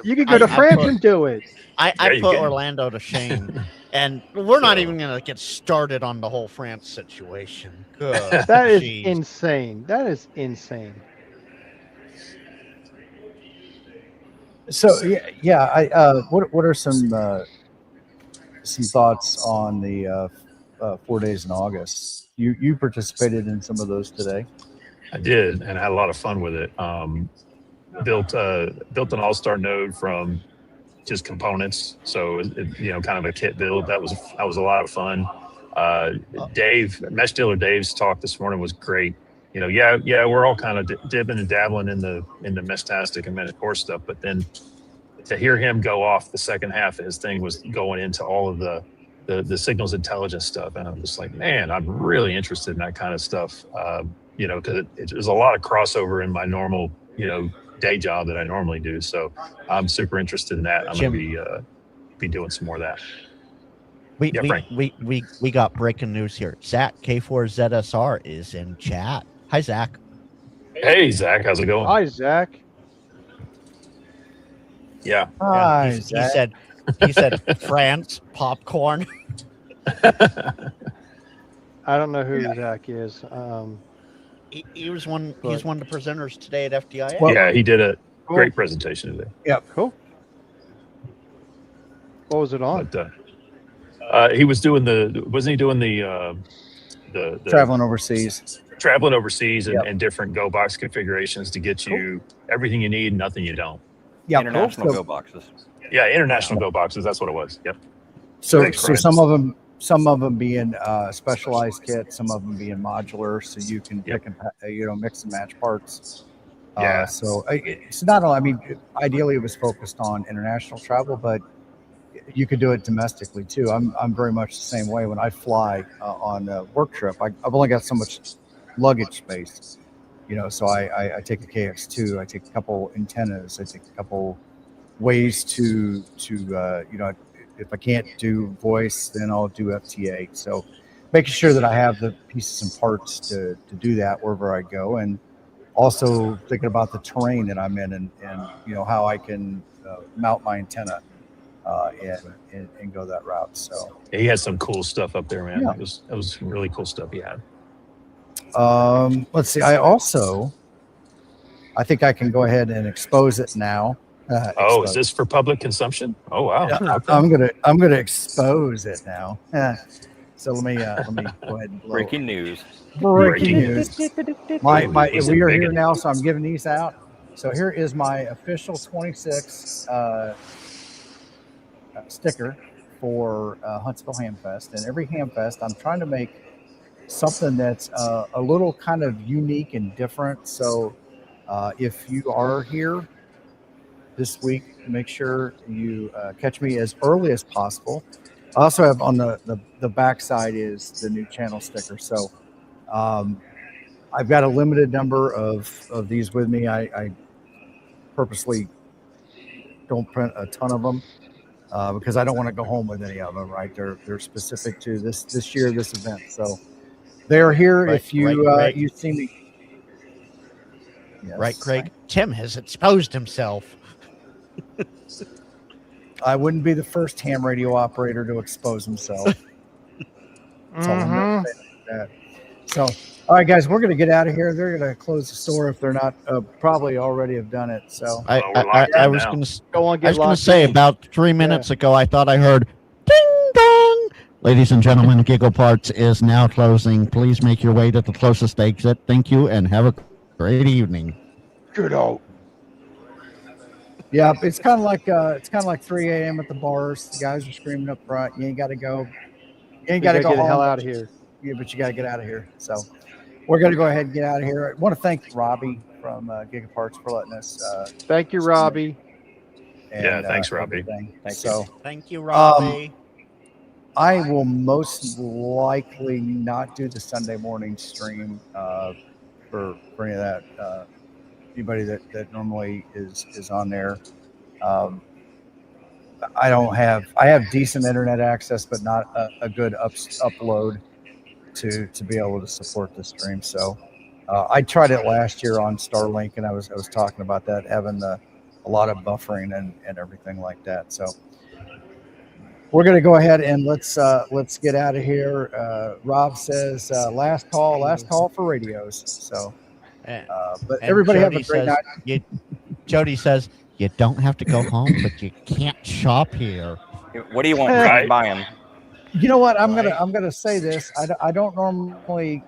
You can go to France and do it. I put Orlando to shame, and we're not even going to get started on the whole France situation. Good. That is insane. That is insane. So what are some thoughts on the 4 days in August? You participated in some of those today. I did, and I had a lot of fun with it. Built an all-star node from just components, so kind of a kit build. That was a lot of fun. Mesh Dealer Dave's talk this morning was great. We're all kind of dipping and dabbling in the Mestastic and Metacore stuff, but then to hear him go off, the second half of his thing was going into all of the signals intelligence stuff, and I'm just like, man, I'm really interested in that kind of stuff. Because there's a lot of crossover in my normal day job that I normally do, so I'm super interested in that. I'm going to be doing some more of that. We got breaking news here. Zach K4ZSR is in chat. Hi, Zach. Hey, Zach. How's it going? Hi, Zach. Yeah. Hi, Zach. He said France popcorn. I don't know who Yeah. Zach is. He was one. But- He's one of the presenters today at FDIA. Well- Yeah, he did a Cool. great presentation today. Cool. What was it on? But he was doing wasn't he doing the Traveling overseas. traveling overseas and, Yep. and different go box configurations to get you everything you need, nothing you don't. Yeah, International so, go boxes. Yeah, international go boxes. That's what it was. Yep. So, Thanks, so Brian. some of them being specialized kits, some of them being modular, so you can Yep. pick and mix and match parts. Yeah. So it's not all. I mean, ideally it was focused on international travel, but you could do it domestically too. I'm very much the same way. When I fly on a work trip, I've only got so much luggage space, So I take a KX2, I take a couple antennas, I take a couple ways to if I can't do voice, then I'll do FTA. So making sure that I have the pieces and parts to do that wherever I go, and also thinking about the terrain that I'm in and how I can mount my antenna and go that route. So He had some cool stuff up there, man. Yeah. It was some really cool stuff he had. let's see. I think I can go ahead and expose it now. Is this for public consumption? Oh wow. Yeah, Okay. I'm gonna expose it now. So let me go ahead and blow. Breaking news. Breaking news. He's We are big here one. now, so I'm giving these out. So here is my official 26 sticker for Huntsville Hamfest. And every Hamfest, I'm trying to make something that's a little kind of unique and different. So if you are here this week, make sure you catch me as early as possible. I also have on the back side is the new channel sticker. So I've got a limited number of these with me. I purposely don't print a ton of them because I don't want to go home with any of them. Right? They're specific to this year, this event. So they're here. Right, if you right. you see me, yes. Right, Craig? Tim has exposed himself. I wouldn't be the first ham radio operator to expose himself. That's all I'm gonna say about that. So, all right, guys, we're going to get out of here. They're going to close the store if they're not probably already have done it. So, Well, we're locked I in was now. going to Go on, I get was going to locked say in. about 3 minutes ago, I thought I heard ding dong. Ladies and gentlemen, Giggle Parts is now closing. Please make your way to the closest exit. Thank you and have a great evening. Good old. yeah, it's kind of like 3 a.m. at the bars. The guys are screaming up front. You ain't got to go. You ain't got to go Get the home. hell out of here. Yeah, but you got to get out of here. So, we're going to go ahead and get out of here. I want to thank Robbie from Gigaparts for letting us. Thank you, Robbie. Yeah, thanks, Robbie. everything. Thank so, Thank you, Robbie. I will most likely not do the Sunday morning stream for any of that. Anybody that normally is on there. I have decent internet access, but not a good upload to be able to support the stream. So I tried it last year on Starlink, and I was talking about that, having a lot of buffering and everything like that. So we're going to go ahead and let's get out of here. Rob says last call for radios. So, but And everybody have a Jody great says- night. Jody says, you don't have to go home, but you can't shop here. What do you want? Right. Buying. You know what? I'm gonna say this. I don't normally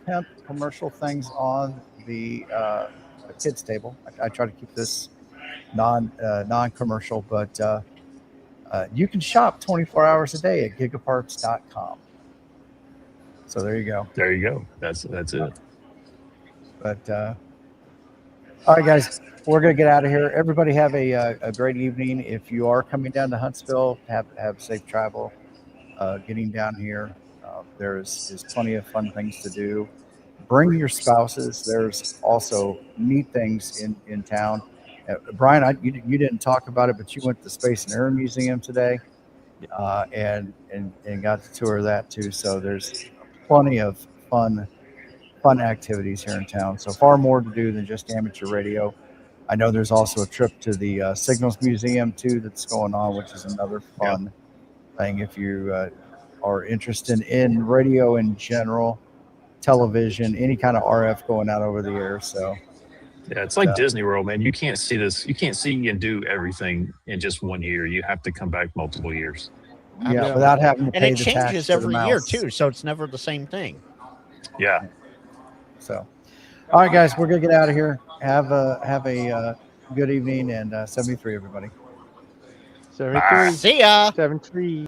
pimp commercial things on the kids table. I try to keep this non-commercial, but you can shop 24 hours a day at gigaparts.com. So there you go. There you go. That's it. But all right, guys, we're gonna get out of here. Everybody have a great evening. If you are coming down to Huntsville, have safe travel. Getting down here, there's plenty of fun things to do. Bring your spouses. There's also neat things in town. Brian, you didn't talk about it, but you went to the Space and Air Museum today, and got to tour that too. So there's plenty of fun activities here in town. So far more to do than just amateur radio. I know there's also a trip to the Signals Museum too that's going on, which is another fun thing if you are interested in radio in general, television, any kind of RF going out over the air. So Yeah, it's like Disney World, man. You can't see this. You can't see and do everything in just one year. You have to come back multiple years. yeah, without having to And pay it the tax changes for the every year mouse. too, so it's never the same thing. Yeah. So, all right, guys, we're gonna get out of here. Have a good evening and 73, everybody. 73. See ya. 73.